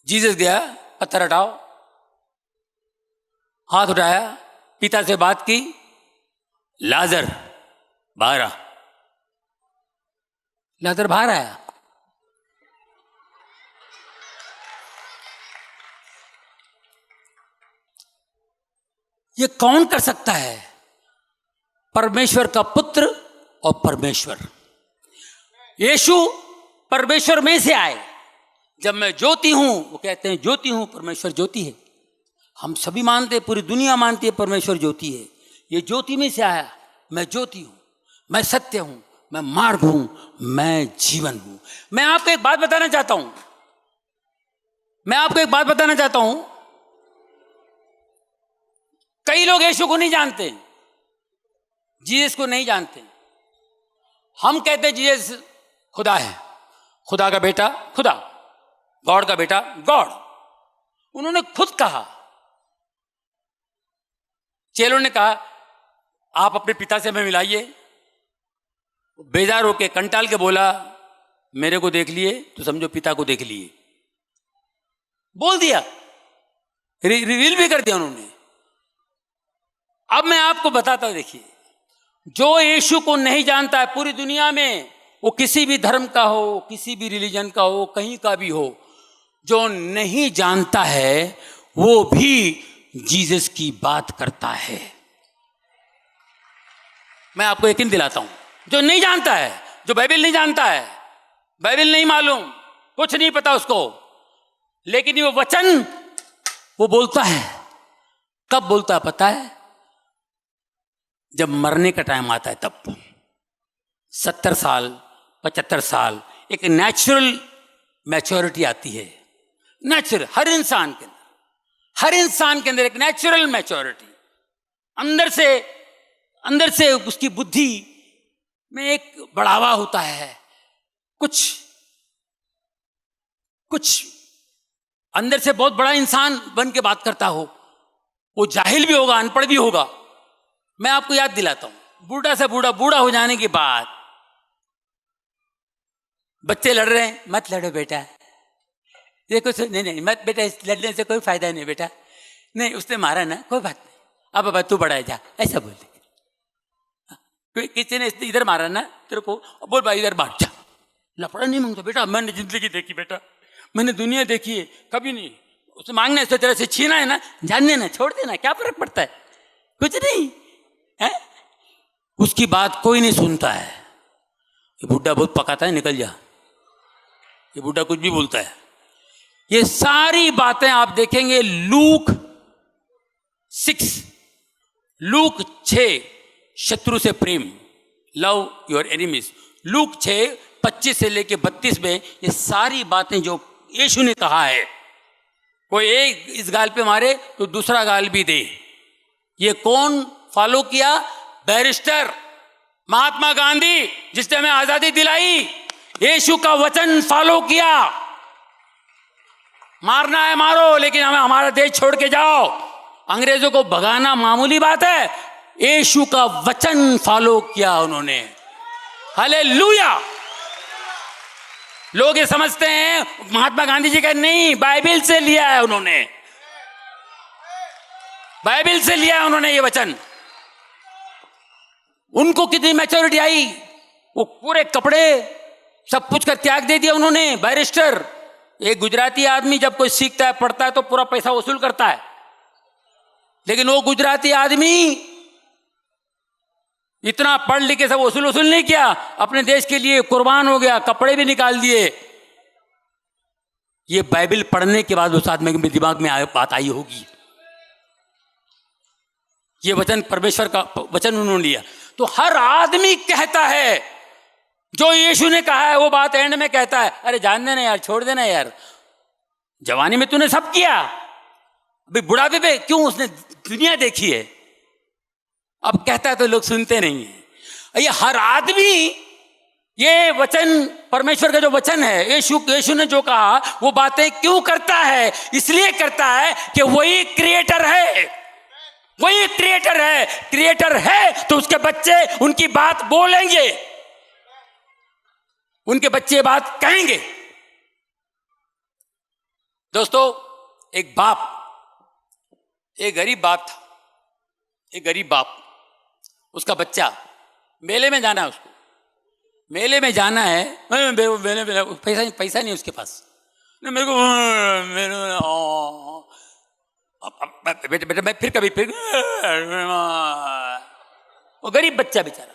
जीसस गया, पत्थर हटाओ, हाथ उठाया, पिता से बात की, लाजर बाहर आ। लाजर बाहर आया। ये कौन कर सकता है? परमेश्वर का पुत्र और परमेश्वर। यीशु परमेश्वर में से आए। जब मैं ज्योति हूं, वो कहते हैं ज्योति हूं, परमेश्वर ज्योति है। हम सभी मानते हैं, पूरी दुनिया मानती है परमेश्वर ज्योति है। ये ज्योति में से आया, मैं ज्योति हूं, मैं सत्य हूं, मैं मार्ग हूं, मैं जीवन हूं। मैं आपको एक बात बताना चाहता हूं, कई लोग यीशु को नहीं जानते, जीसस को नहीं जानते। हम कहते हैं जीसस खुदा है, खुदा का बेटा खुदा, गॉड का बेटा गॉड। उन्होंने खुद कहा, चेलों ने कहा आप अपने पिता से हमें मिलाइए। बेजार होके कंटाल के बोला मेरे को देख लिए तो समझो पिता को देख लिए, बोल दिया, रिवील भी कर दिया उन्होंने। अब मैं आपको बताता हूं, देखिए, जो यीशु को नहीं जानता है पूरी दुनिया में, वो किसी भी धर्म का हो, किसी भी रिलीजन का हो, कहीं का भी हो, जो नहीं जानता है वो भी जीसस की बात करता है। मैं आपको यकीन दिलाता हूं, जो नहीं जानता है, जो बाइबल नहीं जानता है, बाइबल नहीं मालूम, कुछ नहीं पता उसको, लेकिन वो वचन वो बोलता है। कब बोलता है पता है? जब मरने का टाइम आता है तब। 70 साल 75 साल एक नेचुरल मैच्योरिटी आती है, नेचुरल, हर इंसान के अंदर एक नेचुरल मैच्योरिटी, अंदर से उसकी बुद्धि में एक बढ़ावा होता है। कुछ अंदर से बहुत बड़ा इंसान बन के बात करता हो, वो जाहिल भी होगा, अनपढ़ भी होगा। मैं आपको याद दिलाता हूं, बूढ़ा से बूढ़ा हो जाने के बाद बच्चे लड़ रहे हैं, मत लड़ो बेटा, देखो नहीं मत बेटा, इस लड़ने से कोई फायदा नहीं बेटा, नहीं उसने मारा ना, कोई बात नहीं, अब बाबा तू बड़ा है जा, ऐसा बोल दे। किसी ने इधर मारा ना तेरे को, बोल भाई इधर बांट जा, लफड़ा नहीं मांगता बेटा, मैंने जिंदगी देखी बेटा, मैंने दुनिया देखी है, कभी नहीं उससे मांगना है, तेरे से छीना है ना, जानने ना, छोड़ देना, क्या फर्क पड़ता है, कुछ नहीं है। उसकी बात कोई नहीं सुनता है। ये बुढ़ा बहुत पकाता है, निकल जा, ये बुढ़ा कुछ भी बोलता है। ये सारी बातें आप देखेंगे लूक 6 शत्रु से प्रेम, लव योर एनिमीज, लूक 6:25 से लेके 32 में ये सारी बातें जो यीशु ने कहा है, कोई एक इस गाल पे मारे तो दूसरा गाल भी दे। ये कौन फॉलो किया? बैरिस्टर महात्मा गांधी, जिसने हमें आजादी दिलाई, यीशु का वचन फॉलो किया। मारना है मारो, लेकिन हमें हमारा देश छोड़ के जाओ। अंग्रेजों को भगाना मामूली बात है, यीशु का वचन फॉलो किया उन्होंने। हालेलुया। लोग ये समझते हैं महात्मा गांधी जी का, नहीं, बाइबल से लिया है उन्होंने, बाइबल से लिया है उन्होंने ये वचन। उनको कितनी मैच्योरिटी आई, वो पूरे कपड़े सब कुछ का त्याग दे दिया उन्होंने। बैरिस्टर, एक गुजराती आदमी जब कोई सीखता है, पढ़ता है तो पूरा पैसा वसूल करता है, लेकिन वो गुजराती आदमी इतना पढ़ लिख के सब वसूल नहीं किया, अपने देश के लिए कुर्बान हो गया, कपड़े भी निकाल दिए। ये बाइबल पढ़ने के बाद उस आदमी के दिमाग में बात आई होगी, ये वचन परमेश्वर का वचन उन्होंने लिया। तो हर आदमी कहता है, जो यीशु ने कहा है वो बात एंड में कहता है, अरे जान देना यार, छोड़ देना यार, जवानी में तूने सब किया, अभी बुढ़ापे पे क्यों, उसने दुनिया देखी है। अब कहता है तो लोग सुनते नहीं है। ये हर आदमी ये वचन, परमेश्वर का जो वचन है, यीशु ने जो कहा वो बातें क्यों करता है? इसलिए करता है कि वही क्रिएटर है, वही क्रिएटर है। क्रिएटर है तो उसके बच्चे उनकी बात बोलेंगे, उनके बच्चे बात कहेंगे। दोस्तों, एक गरीब बाप था, एक गरीब बाप, उसका बच्चा, मेले में जाना है उसको, मेले में जाना है, मेले में पैसा नहीं उसके पास, मेरे को बेटा मैं फिर वो गरीब बच्चा बेचारा,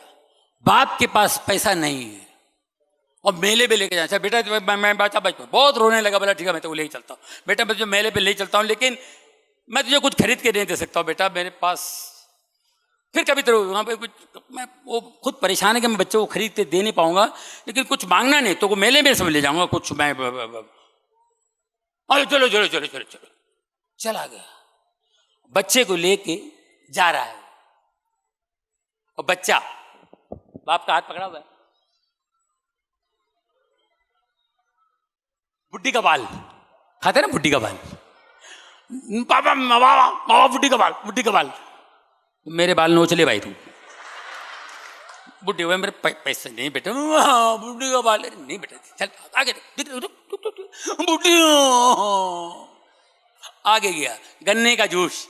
बाप के पास पैसा नहीं है, और मेले पे लेके जाना। अच्छा बेटा मैं बच्चा बचपन बहुत रोने लगा, बोला ठीक है मैं तो लेके चलता हूँ बेटा, मैं तुझे मेले पे ले चलता हूँ, लेकिन मैं तुझे कुछ खरीद के नहीं दे सकता हूँ बेटा, मेरे पास फिर कभी तो वहाँ पे कुछ, मैं वो खुद परेशान है कि मैं बच्चे को खरीद के दे नहीं पाऊंगा, लेकिन कुछ मांगना नहीं तो मेले में सब ले जाऊंगा कुछ मैं। अरे चलो चलो चलो चलो चलो, चला गया, बच्चे को लेके जा रहा है और बच्चा बाप का हाथ पकड़ा हुआ है, बुड्ढी का बाल खाते ना, बुड्ढी का बाल, पापा बाबा बुड्ढी का बाल, बुड्ढी का बाल, मेरे बाल नोच ले भाई तू, बुड्ढी हुए मेरे पैसे नहीं बेटा, बुड्ढी का बाल नहीं बेटा, चल आगे बुड्ढी, आगे गया गन्ने का जूस,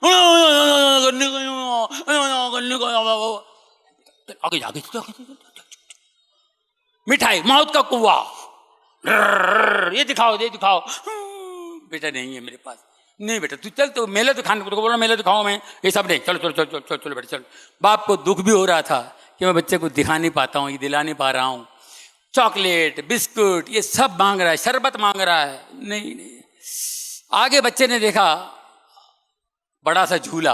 गन्ने का आगे आगे, मिठाई मौत का कुआ, ये दिखाओ ये दिखाओ, बेटा नहीं है मेरे पास, नहीं बेटा तू चल, तो मेले तो खाने को बोला, मेले तो खाओ मैं, ये सब नहीं, चलो चलो चलो चलो चलो चलो बेटा चलो। बाप को दुख भी हो रहा था कि मैं बच्चे को दिखा नहीं पाता हूँ, ये दिला नहीं पा रहा हूँ, चॉकलेट बिस्कुट ये सब मांग रहा है, शरबत मांग रहा है, नहीं नहीं। आगे बच्चे ने देखा बड़ा सा झूला,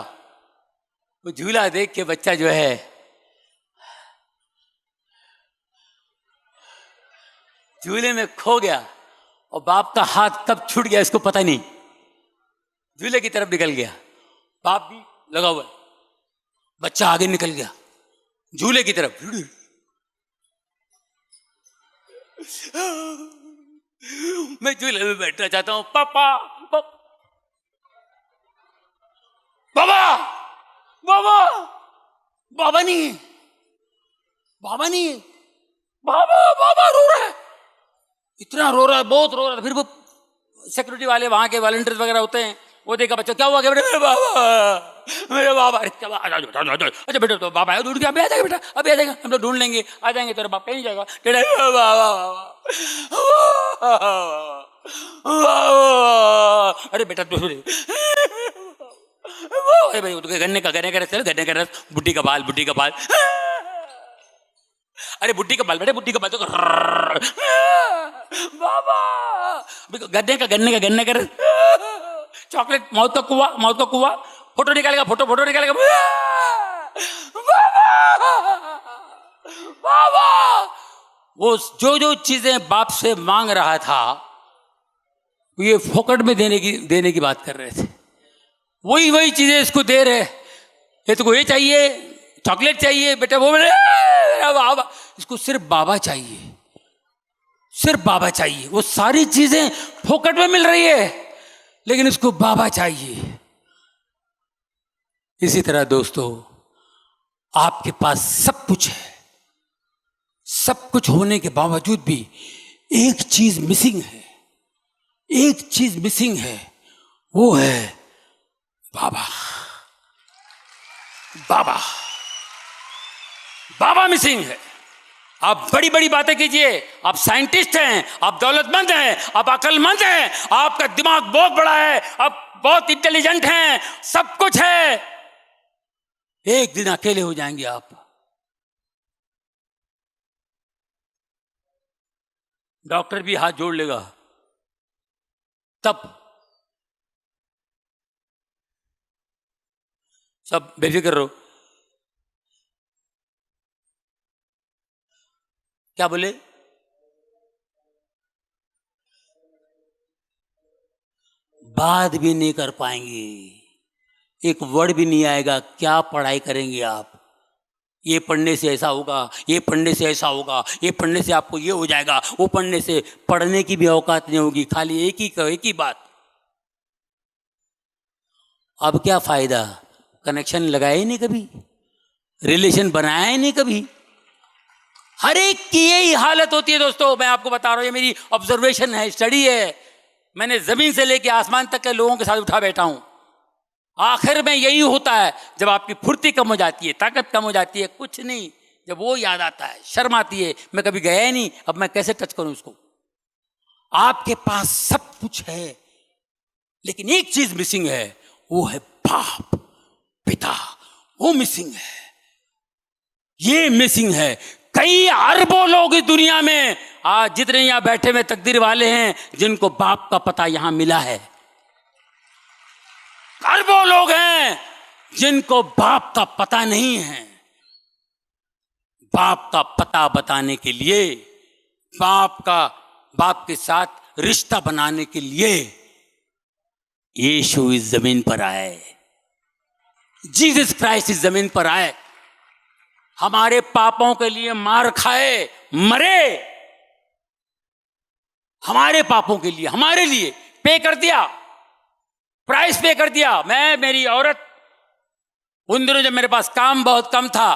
वो झूला देख के बच्चा जो है झूले में खो गया, और बाप का हाथ कब छूट गया इसको पता नहीं, झूले की तरफ निकल गया, बाप भी लगा हुआ है, बच्चा आगे निकल गया झूले की तरफ, मैं झूले में बैठना चाहता हूं, पापा बाबा बाबा बाबा नहीं, बाबा नहीं, बाबा बाबा रो रहा है, इतना रो रहा है, बहुत रो रहा है। फिर वो सिक्योरिटी वाले वहां के वॉलंटियर्स वगैरह होते हैं, वो देखा बच्चा क्या हुआ, मेरे बाबा मेरे बाबा, अच्छा बेटा तो बाबा आया ढूंढ के, अभी आ जाएगा बेटा, अभी आ जाएगा, हम लोग ढूंढ लेंगे, आ जाएंगे, तेरा बाप कहीं जाएगा, अरे बेटा अरे भाई गन्ने का चल, गन्ने का रस, बुड्ढी का बाल, बुड्ढी का बाल, अरे बुड्ढी का बाल बेटे, बुड्ढी का बाल, तो बाबा गन्ने का रस, चॉकलेट, मौत का कुआ, मौत का कुआ, फोटो निकालेगा, फोटो निकालेगा, बाबा वो जो चीजें बाप से मांग रहा था ये फोकट में देने की बात कर रहे थे, वही चीजें इसको दे रहे, ये तो ये चाहिए, चॉकलेट चाहिए बेटा, वो बाबा, इसको सिर्फ बाबा चाहिए, सिर्फ बाबा चाहिए, वो सारी चीजें फोकट में मिल रही है लेकिन इसको बाबा चाहिए। इसी तरह दोस्तों आपके पास सब कुछ है, सब कुछ होने के बावजूद भी एक चीज मिसिंग है, एक चीज मिसिंग है, वो है बाबा, बाबा, बाबा मिसिंग है। आप बड़ी बड़ी बातें कीजिए, आप साइंटिस्ट हैं, आप दौलतमंद हैं, आप अक्लमंद हैं, आपका दिमाग बहुत बड़ा है, आप बहुत इंटेलिजेंट हैं, सब कुछ है, एक दिन अकेले हो जाएंगे आप। डॉक्टर भी हाथ जोड़ लेगा, तब सब बेफिक्र रहो। क्या बोले? बात भी नहीं कर पाएंगे, एक वर्ड भी नहीं आएगा, क्या पढ़ाई करेंगे आप? ये पढ़ने से ऐसा होगा, ये पढ़ने से ऐसा होगा, ये पढ़ने से आपको ये हो जाएगा, वो पढ़ने से, पढ़ने की भी औकात नहीं होगी, खाली एक ही बात। अब क्या फायदा? कनेक्शन लगाया ही नहीं कभी, रिलेशन बनाया ही नहीं कभी। हर एक की यही हालत होती है दोस्तों, मैं आपको बता रहा हूं, ये मेरी ऑब्जर्वेशन है, स्टडी है, मैंने जमीन से लेकर आसमान तक के लोगों के साथ उठा बैठा हूं। आखिर में यही होता है, जब आपकी फुर्ती कम हो जाती है, ताकत कम हो जाती है, कुछ नहीं, जब वो याद आता है, शर्म आती है, मैं कभी गया ही नहीं, अब मैं कैसे टच करूं उसको। आपके पास सब कुछ है लेकिन एक चीज मिसिंग है, वो है बाप, पिता, वो मिसिंग है, ये मिसिंग है। कई अरबों लोग इस दुनिया में आज जितने यहां बैठे हुए तकदीर वाले हैं जिनको बाप का पता यहां मिला है। अरबों लोग हैं जिनको बाप का पता नहीं है। बाप का पता बताने के लिए, बाप के साथ रिश्ता बनाने के लिए यीशु इस जमीन पर आए। जीसस क्राइस्ट इस जमीन पर आए, हमारे पापों के लिए मार खाए, मरे, हमारे पापों के लिए, हमारे लिए पे कर दिया, प्राइस पे कर दिया। मेरी औरत, उन दिनों जब मेरे पास काम बहुत कम था,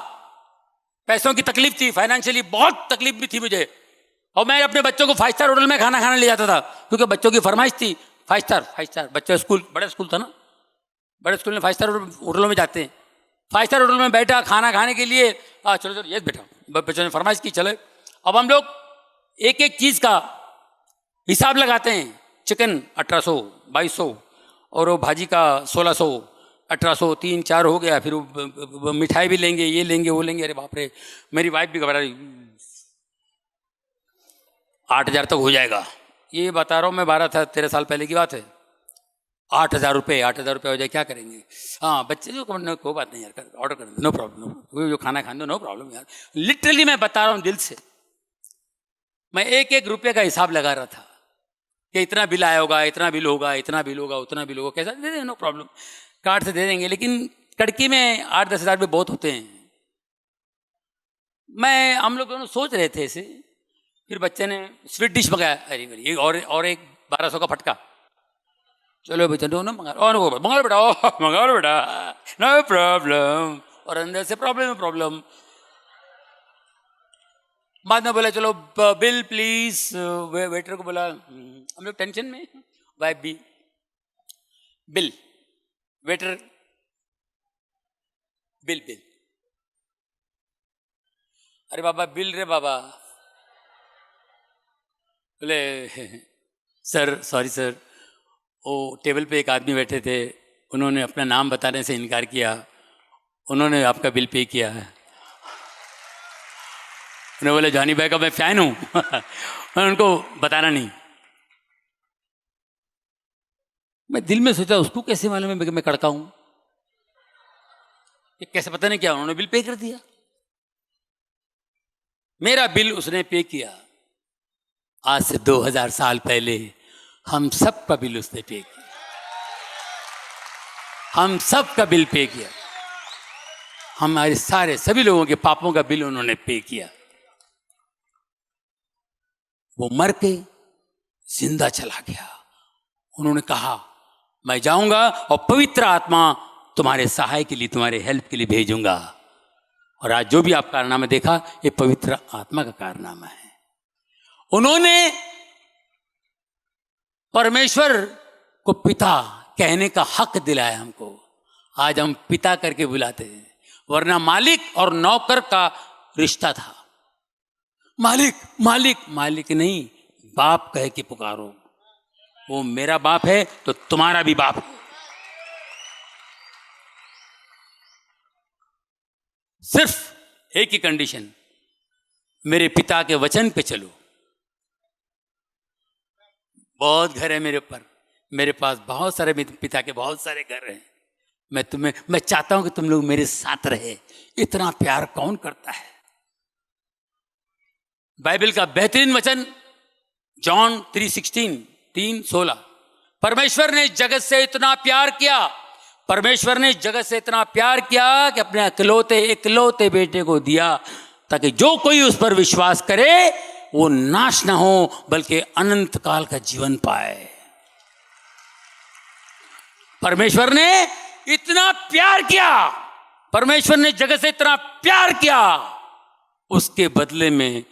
पैसों की तकलीफ थी, फाइनेंशियली बहुत तकलीफ भी थी मुझे, और मैं अपने बच्चों को 5 स्टार होटल में खाना खाने ले जाता था क्योंकि बच्चों की फरमाइश थी 5 स्टार। बच्चे स्कूल, बड़ा स्कूल था ना, बड़े स्कूल में 5 स्टार होटलों में जाते हैं। 5 स्टार होटल में बैठा खाना खाने के लिए, चलो ये बेटा, बच्चों ने फरमाइश की, चले। अब हम लोग एक एक चीज़ का हिसाब लगाते हैं। चिकन 1800, 2200, और वो भाजी का 1600, 1800, 3-4 हो गया। फिर वो मिठाई भी लेंगे, ये लेंगे, वो लेंगे। अरे बाप रे, मेरी वाइफ भी घबरा रही, 8000 तक हो जाएगा। ये बता रहा हूँ मैं, 12-13 साल पहले की बात है। 8000 रुपये हो जाए, क्या करेंगे? हाँ, बच्चे जो कोई बात नहीं यार, ऑर्डर कर दो, नो प्रॉब्लम, जो खाना खाने दो, नो प्रॉब्लम यार। लिटरली मैं बता रहा हूँ दिल से, मैं एक एक रुपये का हिसाब लगा रहा था कि इतना बिल आया होगा, इतना बिल होगा, इतना बिल होगा, उतना बिल होगा, कैसा दे दें, नो प्रॉब्लम, कार्ड से दे देंगे। लेकिन कड़की में 8-10 हज़ार रुपये बहुत होते हैं। हम लोग दोनों सोच रहे थे ऐसे, फिर बच्चे ने स्वीट डिश मंगाया, अरे और एक 1200 का फटका। चलो बच्चा, दोनों मंगा लो बेटा, नो प्रॉब्लम। और अंदर से प्रॉब्लम। बाद में बोला चलो बिल प्लीज, वेटर को बोला, हम लोग टेंशन में, वाइफ भी, बिल, वेटर, बिल। अरे बाबा बिल रे बाबा। बोले सर, सॉरी सर, वो टेबल पे एक आदमी बैठे थे, उन्होंने अपना नाम बताने से इनकार किया, उन्होंने आपका बिल पे किया है। उन्होंने बोले जॉनी भाई का मैं फैन हूँ मैं उनको बताना नहीं। मैं दिल में सोचा उसको कैसे मालूम है मैं कड़का हूँ, ये कैसे पता नहीं क्या, उन्होंने बिल पे कर दिया। मेरा बिल उसने पे किया। आज से 2000 साल पहले हम सब का बिल उसने पे किया, हम सब का बिल पे किया। हमारे सारे सभी लोगों के पापों का बिल उन्होंने पे किया। वो मर के जिंदा चला गया। उन्होंने कहा मैं जाऊंगा और पवित्र आत्मा तुम्हारे सहाय के लिए, तुम्हारे हेल्प के लिए भेजूंगा। और आज जो भी आप कारनामा देखा, ये पवित्र आत्मा का कारनामा है। उन्होंने परमेश्वर को पिता कहने का हक दिलाया हमको। आज हम पिता करके बुलाते हैं, वरना मालिक और नौकर का रिश्ता था। मालिक मालिक मालिक नहीं, बाप कह के पुकारो। वो मेरा बाप है तो तुम्हारा भी बाप है। सिर्फ एक ही कंडीशन, मेरे पिता के वचन पे चलो। बहुत घर है मेरे ऊपर, मेरे पास बहुत सारे पिता के बहुत सारे घर हैं। मैं चाहता हूं कि तुम लोग मेरे साथ रहे। इतना प्यार कौन करता है? बाइबल का बेहतरीन वचन जॉन 3:16 परमेश्वर ने जगत से इतना प्यार किया, परमेश्वर ने जगत से इतना प्यार किया कि अपने इकलौते बेटे को दिया, ताकि जो कोई उस पर विश्वास करे वो नाश ना हो बल्कि अनंत काल का जीवन पाए। परमेश्वर ने इतना प्यार किया, परमेश्वर ने जगत से इतना प्यार किया, उसके बदले में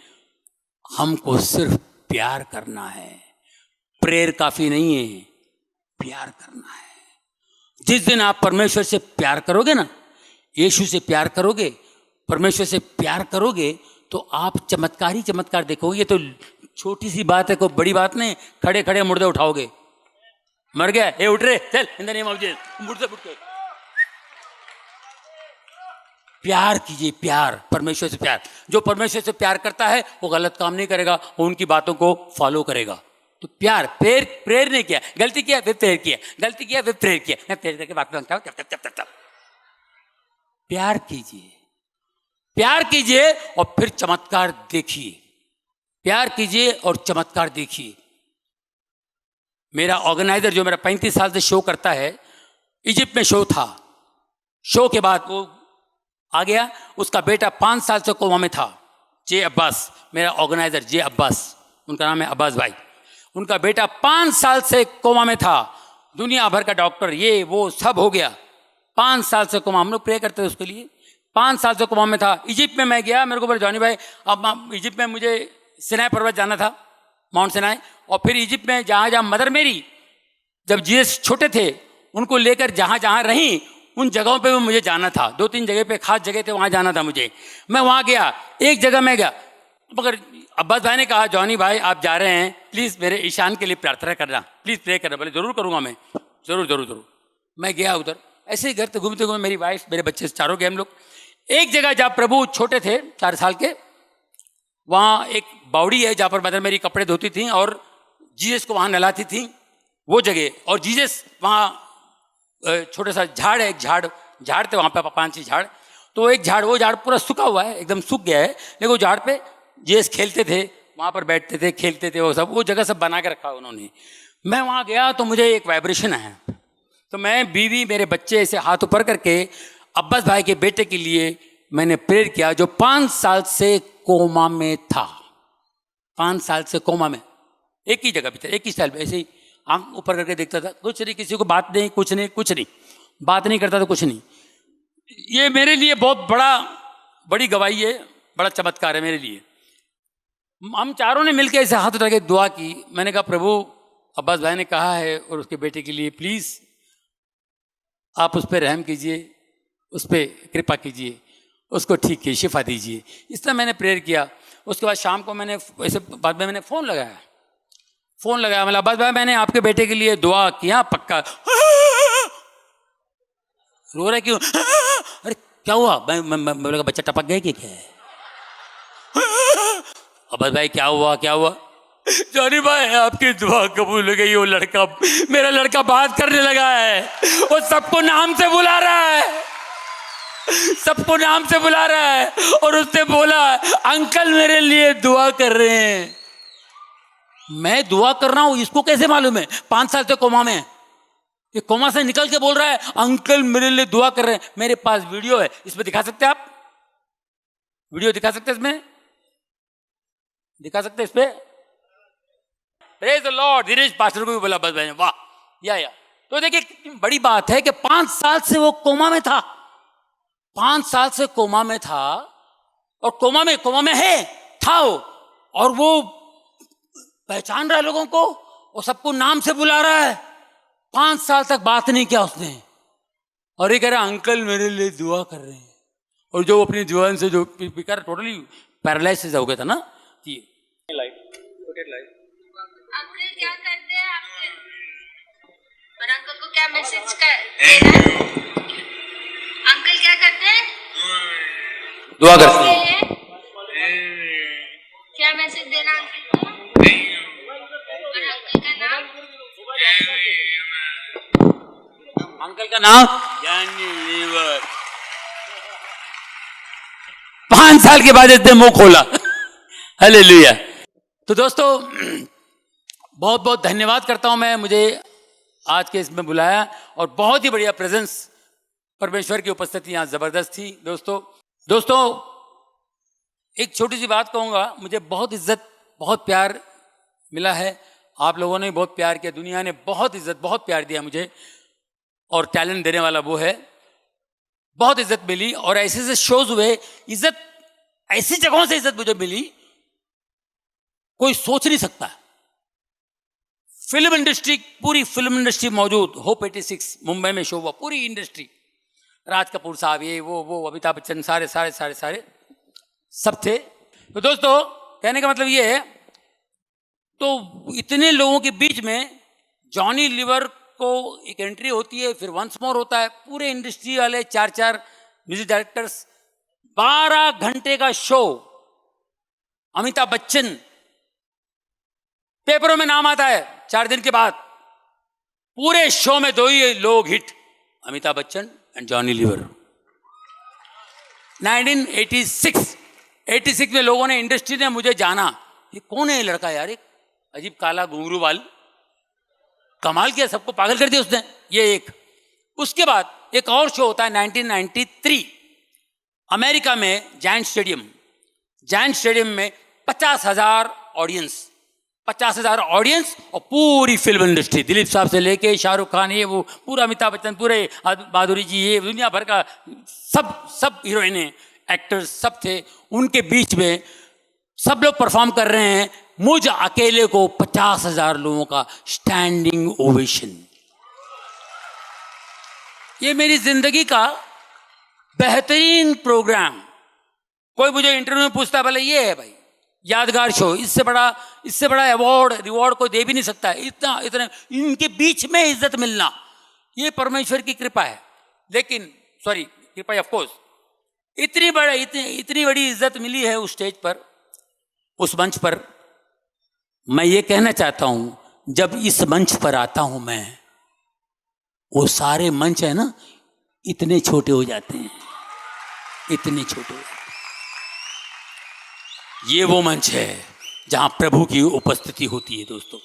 हमको सिर्फ प्यार करना है। प्रेयर काफी नहीं है, प्यार करना है। जिस दिन आप परमेश्वर से प्यार करोगे ना, यीशु से प्यार करोगे, परमेश्वर से प्यार करोगे, तो आप चमत्कार ही चमत्कार देखोगे। ये तो छोटी सी बात है, कोई बड़ी बात नहीं। खड़े खड़े मुर्दे उठाओगे, मर गया, ए उठ रे, चल इन द नेम ऑफ जीसस, मुर्दे उठ के प्यार कीजिए, प्यार, परमेश्वर से प्यार। जो परमेश्वर से प्यार करता है वो गलत काम नहीं करेगा, वो उनकी बातों को फॉलो करेगा। तो प्यार, प्रेयर नहीं किया, गलती किया फिर प्रेयर किया, गलती किया फिर प्रेयर किया, मैं प्रेयर करके बात मांगता हूँ। प्यार कीजिए, प्यार कीजिए और फिर चमत्कार देखिए। प्यार कीजिए और चमत्कार देखिए। मेरा ऑर्गेनाइजर जो मेरा 35 साल से शो करता है, इजिप्ट में शो था, शो के बाद वो आ गया, उसका बेटा 5 साल से कोमा में था। जे अब्बास, मेरा ऑर्गेनाइजर जे अब्बास, उनका नाम है अब्बास भाई। उनका बेटा 5 साल से कोमा में था, दुनिया भर का डॉक्टर ये वो सब हो गया, 5 साल से कोमा। हम लोग प्रे करते थे उसके लिए। 5 साल से कोमा में था। इजिप्ट में मैं गया, मेरे को बोले जॉनी भाई, अब इजिप्ट में मुझे सिनाई पर्वत जाना था, माउंट सिनाई, और फिर इजिप्ट में जहाँ जहाँ मदर मेरी जब जीसस छोटे थे उनको लेकर जहाँ जहाँ रहीं उन जगहों पे भी मुझे जाना था। 2-3 जगह पे खास जगह थे, वहाँ जाना था मुझे। मैं वहाँ गया, एक जगह मैं गया, मगर अब्बास भाई ने कहा जॉनी भाई आप जा रहे हैं, प्लीज़ मेरे ईशान के लिए प्रार्थना करना, प्लीज़ प्रे करना। बोले जरूर करूँगा मैं, जरूर जरूर जरूर। मैं गया उधर, ऐसे ही घर से घूमते घूमते, मेरी वाइफ मेरे बच्चे चारों गए हम लोग। एक जगह जहाँ प्रभु छोटे थे 4 साल के, वहाँ एक बावड़ी है जहाँ पर मदर मेरी कपड़े धोती थी और जीसस को वहाँ नहलाती थी, वो जगह। और जीसस वहाँ छोटा सा झाड़ है, एक झाड़ थे वहाँ पे 5-6 झाड़। तो एक झाड़, वो झाड़ पूरा सूखा हुआ है, एकदम सूख गया है, लेकिन वो झाड़ पे जीसस खेलते थे, वहाँ पर बैठते थे, खेलते थे, वो सब, वो जगह सब बना के रखा उन्होंने। मैं वहाँ गया तो मुझे एक वाइब्रेशन आया, तो मैं, बीवी, मेरे बच्चे ऐसे हाथ ऊपर करके अब्बास भाई के बेटे के लिए मैंने प्रेयर किया, जो 5 साल से कोमा में था। 5 साल से कोमा में, एक ही जगह पे था, एक ही स्टाइल पे, ऐसे ही आंख ऊपर करके देखता था, कुछ नहीं, किसी को बात नहीं, कुछ नहीं, बात नहीं करता था, कुछ नहीं। ये मेरे लिए बहुत बड़ी गवाही है, बड़ा चमत्कार है मेरे लिए। हम चारों ने मिलकर ऐसे हाथ उठा के दुआ की। मैंने कहा प्रभु, अब्बास भाई ने कहा है और उसके बेटे के लिए प्लीज़ आप उस पर रहम कीजिए, उस पर कृपा कीजिए, उसको ठीक कीजिए, शिफा दीजिए। इस तरह मैंने प्रेयर किया। उसके बाद शाम को मैंने ऐसे बाद में मैंने फ़ोन लगाया, मतलब अब्बास भाई मैंने आपके बेटे के लिए दुआ किया, पक्का। रो रहा है क्यों? अरे क्या हुआ? मैं बच्चा टपक गया कि क्या है? अब्बास भाई क्या हुआ? जॉनी भाई आपकी दुआ कबूल हो गई, वो लड़का, मेरा लड़का बात करने लगा है, वो सबको नाम से बुला रहा है, सबको नाम से बुला रहा है, और उसने बोला अंकल मेरे लिए दुआ कर रहे हैं। मैं दुआ कर रहा हूं, इसको कैसे मालूम है? 5 साल से कोमा में, ये कोमा से निकल के बोल रहा है अंकल मेरे लिए दुआ कर रहे हैं। मेरे पास वीडियो है, इसमें दिखा सकते हैं आप? वीडियो दिखा सकते हैं इसमें? दिखा सकते हैं इस पे? Praise the lord. Dheeraj pastor को भी बोला बस भाई, वाह या। तो देखिए कितनी बड़ी बात है कि 5 साल से वो कोमा में था, 5 साल से कोमा में था, और कोमा में था वो, और वो पहचान रहा है लोगों को, वो सबको नाम से बुला रहा है। 5 साल तक बात नहीं किया उसने, और ये कह रहा अंकल मेरे लिए दुआ कर रहे हैं। और जो अपनी जुबान से जो टोटली पैरालाइसिस हो गया था ना, अंकल क्या करते हैं आपके, और अंकल को क्या मैसेज देना है? अंकल क्या करते हैं? दुआ करते हैं। क्या मैसेज देना अंकल को? और अंकल का नाम? अंकल का नाम यानी लीवर। 5 साल के बाद इसने मुंह खोला। हालेलुया। तो दोस्तों बहुत बहुत धन्यवाद करता हूं मैं, मुझे आज के इसमें बुलाया, और बहुत ही बढ़िया प्रेजेंस, परमेश्वर की उपस्थिति यहाँ जबरदस्त थी। दोस्तों एक छोटी सी बात कहूँगा, मुझे बहुत इज्जत, बहुत प्यार मिला है। आप लोगों ने बहुत प्यार किया, दुनिया ने बहुत इज्जत, बहुत प्यार दिया मुझे, और टैलेंट देने वाला वो है, बहुत इज्जत मिली। और ऐसे शोज हुए, इज्जत ऐसी जगहों से इज्जत मुझे मिली, कोई सोच नहीं सकता। फिल्म इंडस्ट्री, पूरी फिल्म इंडस्ट्री मौजूद, होप 86 मुंबई में शो हुआ, पूरी इंडस्ट्री, राज कपूर साहब, ये वो अमिताभ बच्चन, सारे सब थे। तो दोस्तों कहने का मतलब ये है, तो इतने लोगों के बीच में जॉनी लीवर को एक एंट्री होती है, फिर वंस मोर होता है, पूरे इंडस्ट्री वाले 4 म्यूजिक डायरेक्टर्स 12 घंटे का शो, अमिताभ बच्चन, पेपरों में नाम आता है 4 दिन के बाद। पूरे शो में 2 ही लोग हिट, अमिताभ बच्चन एंड जॉनी लीवर। 1986 में लोगों ने, इंडस्ट्री ने मुझे जाना, ये कौन है ये लड़का यार, एक अजीब काला घुंघरू बाल, कमाल किया, सबको पागल कर दिया उसने। ये एक, उसके बाद एक और शो होता है 1993 अमेरिका में, जायंट स्टेडियम में 50,000 ऑडियंस, 50,000 ऑडियंस और पूरी फिल्म इंडस्ट्री, दिलीप साहब से लेके शाहरुख खान, ये वो, पूरा अमिताभ बच्चन, पूरे माधुरी जी, ये दुनिया भर का सब हीरोइनें, एक्टर्स सब थे। उनके बीच में सब लोग परफॉर्म कर रहे हैं, मुझ अकेले को 50,000 लोगों का स्टैंडिंग ओवेशन। ये मेरी जिंदगी का बेहतरीन प्रोग्राम। कोई मुझे इंटरव्यू में पूछता है, भले ये है भाई यादगार शो, इससे बड़ा अवार्ड रिवॉर्ड कोई दे भी नहीं सकता है। इतना इनके बीच में इज्जत मिलना, ये परमेश्वर की कृपा है। लेकिन सॉरी, कृपा ऑफ कोर्स, इतनी बड़ी इज्जत मिली है उस स्टेज पर, उस मंच पर। मैं ये कहना चाहता हूं, जब इस मंच पर आता हूं मैं, वो सारे मंच है ना, इतने छोटे हो जाते हैं, इतने छोटे हो जाते हैं। ये वो मंच है जहां प्रभु की उपस्थिति होती है दोस्तों।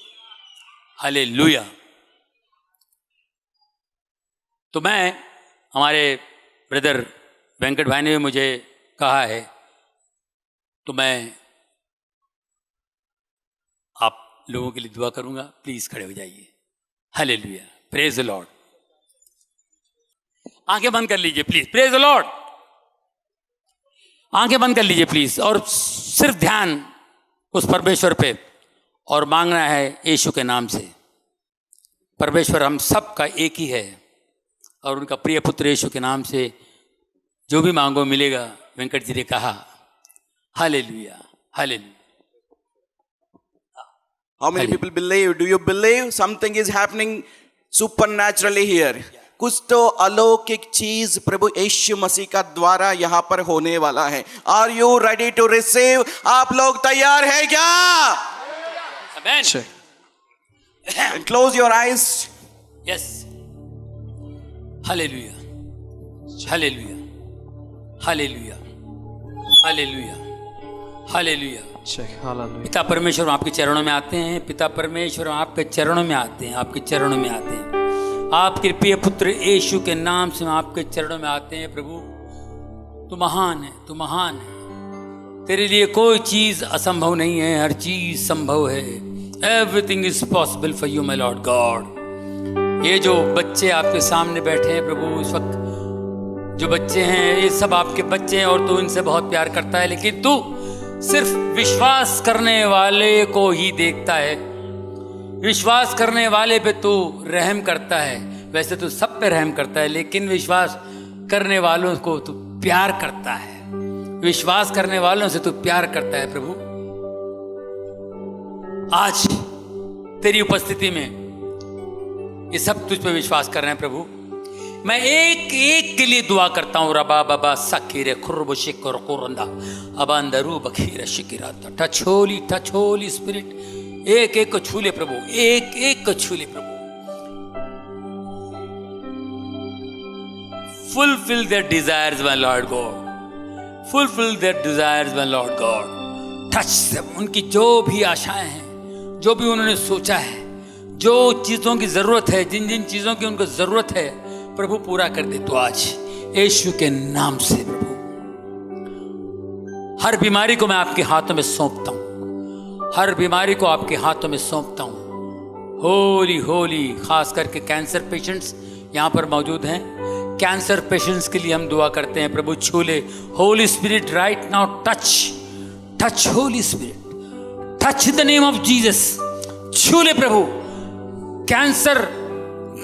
हालेलुया। तो मैं, हमारे ब्रदर वेंकट भाई ने मुझे कहा है, तो मैं आप लोगों के लिए दुआ करूंगा। प्लीज खड़े हो जाइए। Hallelujah, praise the Lord. आंखें बंद कर लीजिए प्लीज, प्रेज द लॉर्ड। आंखें बंद कर लीजिए प्लीज, और सिर्फ ध्यान उस परमेश्वर पे, और मांगना है यीशु के नाम से। परमेश्वर हम सब का एक ही है, और उनका प्रिय पुत्र यीशु के नाम से जो भी मांगो मिलेगा, वेंकट जी ने कहा। Hallelujah, hallelujah. How many people believe? Do you believe something is happening supernaturally here? कुछ तो अलौकिक चीज प्रभु यीशु मसीह का द्वारा यहाँ पर होने वाला है। Are you ready to receive? आप लोग तैयार हैं क्या? Amen. And close your eyes. Yes. Hallelujah. Hallelujah. Hallelujah. Hallelujah. Hallelujah. पिता परमेश्वर, हम आपके चरणों में आते हैं। पिता परमेश्वर, हम आपके चरणों में आते हैं, आपके चरणों में आते हैं। आपके प्रिय पुत्र यीशु के नाम से हम आपके चरणों में आते हैं। प्रभु, तू महान है, तू महान है। तेरे लिए कोई चीज असंभव नहीं है, हर चीज संभव है। Everything is possible for you my Lord God. ये जो बच्चे आपके सामने बैठे हैं प्रभु, इस वक्त जो बच्चे हैं, ये सब आपके बच्चे हैं, और तू इनसे बहुत प्यार करता है। लेकिन तू सिर्फ विश्वास करने वाले को ही देखता है, विश्वास करने वाले पे तू रहम करता है। वैसे तो सब पे रहम करता है, लेकिन विश्वास करने वालों को तू प्यार करता है। विश्वास करने वालों से तू प्यार करता है। प्रभु, आज तेरी उपस्थिति में ये सब तुझ पे विश्वास कर रहे हैं। प्रभु, मैं एक एक के लिए दुआ करता हूँ। रबा बाबा सखीरे खुरब शिकर कोरंदा अबांदरू बखीर शिकिरा। टच होली स्पिरिट, एक एक को छू ले प्रभु, एक एक को छू ले प्रभु। Fulfil their desires my Lord God, fulfil their desires my Lord God. Touch them, उनकी जो भी आशाएं हैं, जो भी उन्होंने सोचा है, जो चीजों की जरूरत है, जिन जिन चीजों की उनको जरूरत है, प्रभु पूरा कर दे। तो आज यीशु के नाम से प्रभु, हर बीमारी को मैं आपके हाथों में सौंपता हूं, हर बीमारी को आपके हाथों में सौंपता हूं। होली होली, खास करके कैंसर पेशेंट्स यहां पर मौजूद हैं। कैंसर पेशेंट्स के लिए हम दुआ करते हैं। प्रभु छू ले। Holi spirit right now touch Holi spirit, touch the name of Jesus. छू ले प्रभु, कैंसर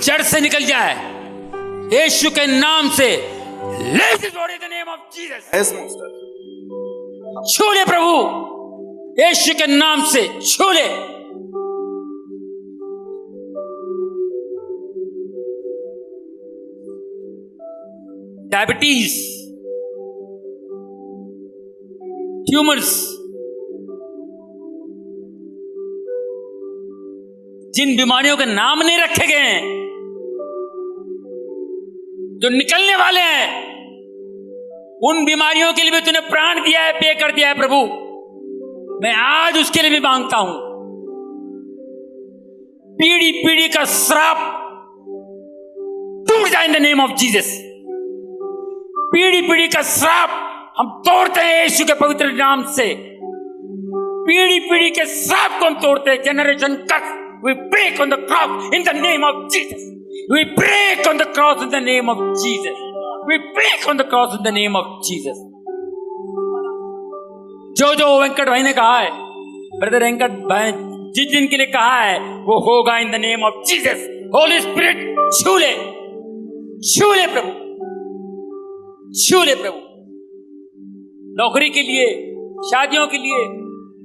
जड़ से निकल जाए यीशु के नाम से। Let it go in the name of Jesus. Yes, Master. छू ले प्रभु, यीशु के नाम से छू ले। डायबिटीज, ट्यूमर्स, जिन बीमारियों के नाम नहीं रखे गए हैं, जो निकलने वाले हैं, उन बीमारियों के लिए भी तूने प्राण दिया है, पे कर दिया है प्रभु। मैं आज उसके लिए भी मांगता हूं। पीढ़ी पीढ़ी का श्राप टूट जाए इन द नेम ऑफ जीसस। पीढ़ी पीढ़ी का श्राप हम तोड़ते हैं यीशु के पवित्र नाम से। पीढ़ी पीढ़ी के श्राप को हम तोड़ते हैं। Generation cut, we break on the cross in the name of Jesus. We break on the cross in the name of Jesus. We break on the cross in the name of Jesus. जो वेंकट भाई ने कहा है, brother Venkat भाई जिस दिन के लिए कहा है, वो होगा इन the name of Jesus. Holi spirit छू ले प्रभु, छू ले प्रभु। नौकरी के लिए, शादियों के लिए,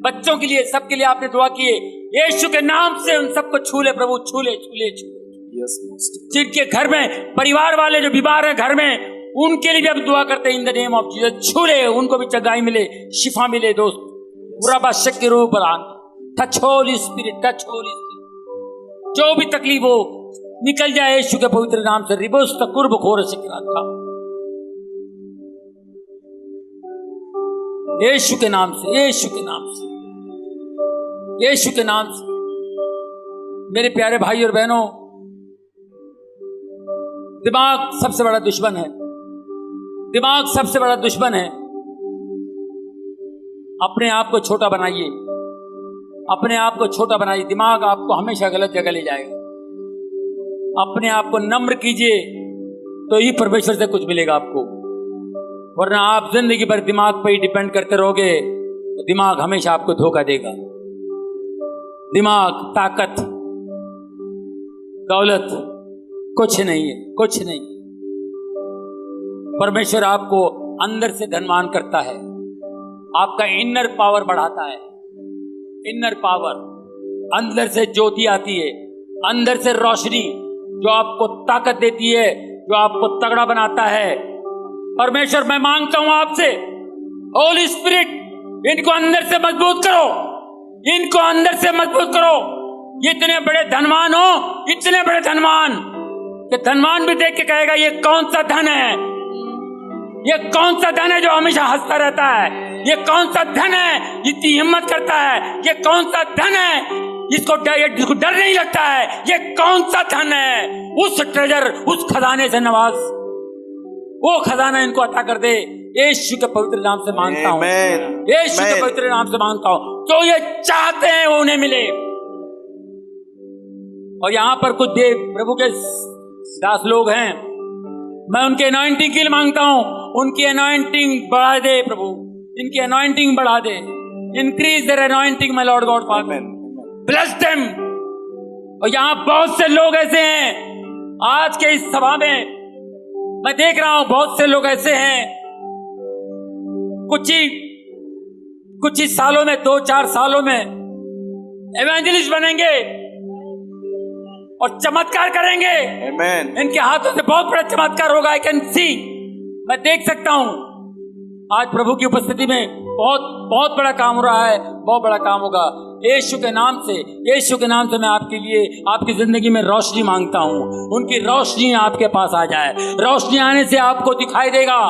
बच्चों के लिए, सबके लिए आपने दुआ की है। यीशु के नाम से उन सबको छू ले प्रभु, छू ले छू ले छू ले। जिनके घर में परिवार वाले जो बीमार हैं घर में, उनके लिए भी अब दुआ करते हैं इन द नेम ऑफ जीसस। छू ले, उनको भी चंगाई मिले, शिफा मिले दोस्त। पूरा बादशाह के रूप में touch Holi spirit, touch Holi spirit. जो भी तकलीफ हो निकल जाए यीशु के पवित्र नाम से। रिबोस तक कुर्ब खोर से था यीशु के नाम से, यीशु के नाम से, यीशु के नाम से। मेरे प्यारे भाई और बहनों, दिमाग सबसे बड़ा दुश्मन है। दिमाग सबसे बड़ा दुश्मन है। अपने आप को छोटा बनाइए, अपने आप को छोटा बनाइए। दिमाग आपको हमेशा गलत जगह ले जाएगा। अपने आप को नम्र कीजिए तो ही परमेश्वर से कुछ मिलेगा आपको, वरना आप जिंदगी भर दिमाग पर ही डिपेंड करते रहोगे तो दिमाग हमेशा आपको धोखा देगा। दिमाग, ताकत, दौलत कुछ नहीं है, कुछ नहीं। परमेश्वर आपको अंदर से धनवान करता है, आपका इनर पावर बढ़ाता है। इनर पावर, अंदर से ज्योति आती है, अंदर से रोशनी जो आपको ताकत देती है, जो आपको तगड़ा बनाता है। परमेश्वर, मैं मांगता हूं आपसे, होली स्पिरिट, इनको अंदर से मजबूत करो, इनको अंदर से मजबूत करो। ये इतने बड़े धनवान हो, इतने बड़े धनवान कि धनवान भी देख के कहेगा ये कौन सा धन है, ये कौन सा धन है जो हमेशा हंसता रहता है, ये कौन सा धन है जितनी हिम्मत करता है, ये कौन सा धन है जिसको डर नहीं लगता है, ये कौन सा धन है। उस ट्रेजर, उस खजाने से नवाज, वो खजाना इनको अता कर दे। यीशु के पवित्र नाम से मांगता हूँ, यीशु के पवित्र नाम से मांगता हूँ। जो ये चाहते हैं वो उन्हें मिले। और यहाँ पर कुछ देव प्रभु के दास लोग हैं, मैं उनके अनॉइंटिंग के लिए मांगता हूँ, उनकी अनॉइंटिंग बढ़ा दे प्रभु, इनकी अनॉइंटिंग बढ़ा दे। Increase their anointing my Lord God Father, bless them. और यहाँ बहुत से लोग ऐसे हैं, आज के इस सभा में मैं देख रहा हूं बहुत से लोग ऐसे हैं, कुछ ही सालों में, 2-4 सालों में एवेंजलिस्ट बनेंगे और चमत्कार करेंगे। Amen. इनके हाथों से बहुत बड़ा चमत्कार होगा। आई कैन सी, मैं देख सकता हूं आज प्रभु की उपस्थिति में बहुत बड़ा काम हो रहा है, बहुत बड़ा काम होगा। यीशु के नाम से, यीशु के नाम से मैं आपके लिए, आपकी जिंदगी में रोशनी मांगता हूं। उनकी रोशनी आपके पास आ जाए। रोशनी आने से आपको दिखाई देगा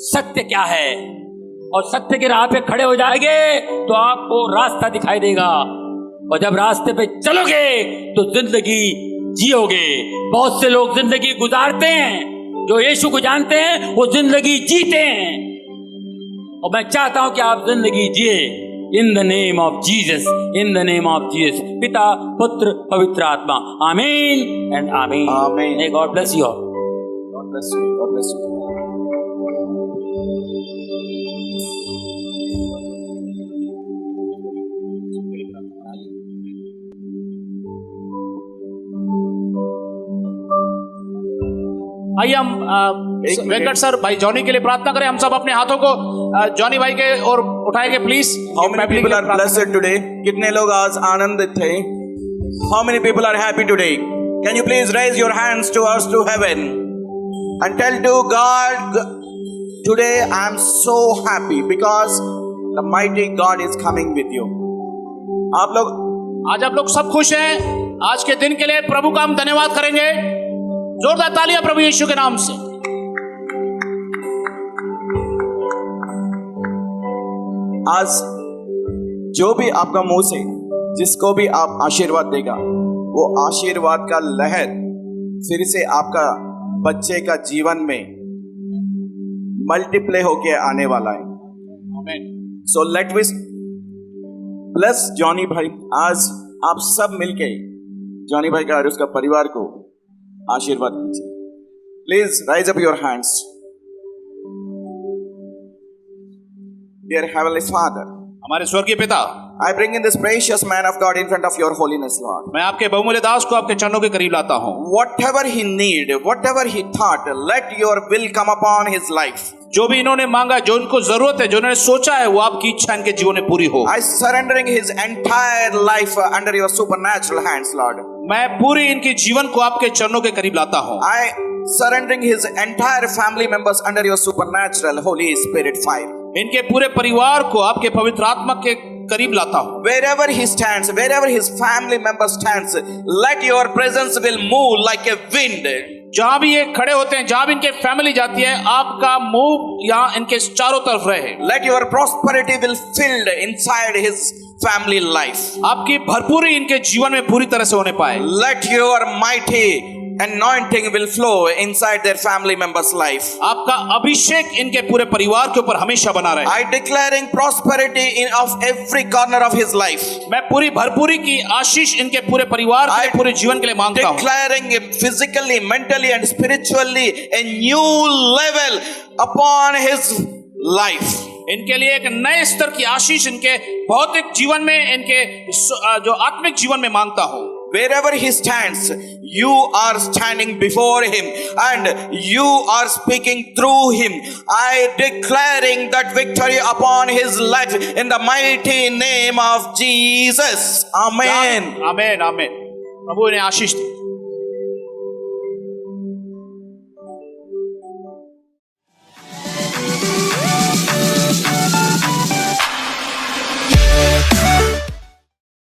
सत्य क्या है, और सत्य के राह पे खड़े हो जाएंगे तो आपको रास्ता दिखाई देगा। और जब रास्ते पे चलोगे तो जिंदगी जियोगे। बहुत से लोग जिंदगी गुजारते हैं, जो यीशु को जानते हैं वो जिंदगी जीते हैं, और मैं चाहता हूं कि आप जिंदगी जिए इन the name of Jesus, in the name of Jesus. पिता, पुत्र, पवित्र आत्मा, आमीन एंड आमीन। आमीन। May God bless you all. God bless you. God bless you. आइए हम वेंकट सर, भाई जॉनी के लिए प्रार्थना करें। हम सब अपने हाथों को जॉनी भाई के और उठाएंगे please. How many people are blessed today? कितने लोग आज आनंदित थे? How many people are happy today? Can you please raise your hands towards to heaven and tell to God, Today I am so happy because the mighty God is coming with you. आप लोग आज आप लोग सब खुश हैं। आज के दिन के लिए प्रभु का हम धन्यवाद करेंगे। जोरदार तालियां प्रभु यीशु के नाम से। आज जो भी आपका मुंह से जिसको भी आप आशीर्वाद देगा, वो आशीर्वाद का लहर फिर से आपका बच्चे का जीवन में मल्टीप्ले होके आने वाला है। आमीन। So let we bless Johnny भाई। आज आप सब मिलके जॉनी भाई का और उसका परिवार को आशीर्वाद कीजिए। Please rise up your hands. Dear Heavenly Father, हमारे स्वर्गीय पिता, I bring in this precious man of God in front of your holiness, Lord. मैं आपके बहुमूल्य दास को आपके चरणों के करीब लाता हूँ। Whatever he need, whatever he thought, let your will come upon his life. जो भी इन्होंने मांगा, जो इनको जरूरत है, जो इन्होंने सोचा है, वो आपकी इच्छा इनके जीवन में पूरी हो। I surrendering his entire life under your supernatural hands, Lord. मैं पूरी इनके जीवन को आपके चरणों के करीब लाता हूँ। I surrendering his entire family members under your supernatural Holy Spirit fire. इनके पूरे परिवार को आपके पवित्र आत्मा के करीब लाता हूँ। Wherever he stands, wherever his family member stands, let your presence will move like a wind. जहाँ भी ये खड़े होते हैं, जहाँ भी इनके फैमिली जाती है, आपका मुंह यहाँ इनके चारों तरफ रहे। Let your prosperity will filled inside his family life. आपकी भरपूरी इनके जीवन में पूरी तरह से होने पाए। Let your mighty anointing will flow inside their family members' life. आपका अभिषेक इनके पूरे परिवार के ऊपर हमेशा बना रहे। I declaring prosperity of every corner of his life. मैं पूरी भरपूरी की आशीष इनके पूरे परिवार के पूरे जीवन के लिए मांगता हूँ। Declaring physically, mentally and spiritually a new level upon his life. इनके लिए एक नए स्तर की आशीष इनके भौतिक जीवन में, इनके जो आत्मिक जीवन में मांगता हूँ। Wherever he stands, you are standing before him and you are speaking through him. I declaring that victory upon his life in the mighty name of Jesus. Amen. आमीन, आमीन। प्रभु इन्हें आशीष दे।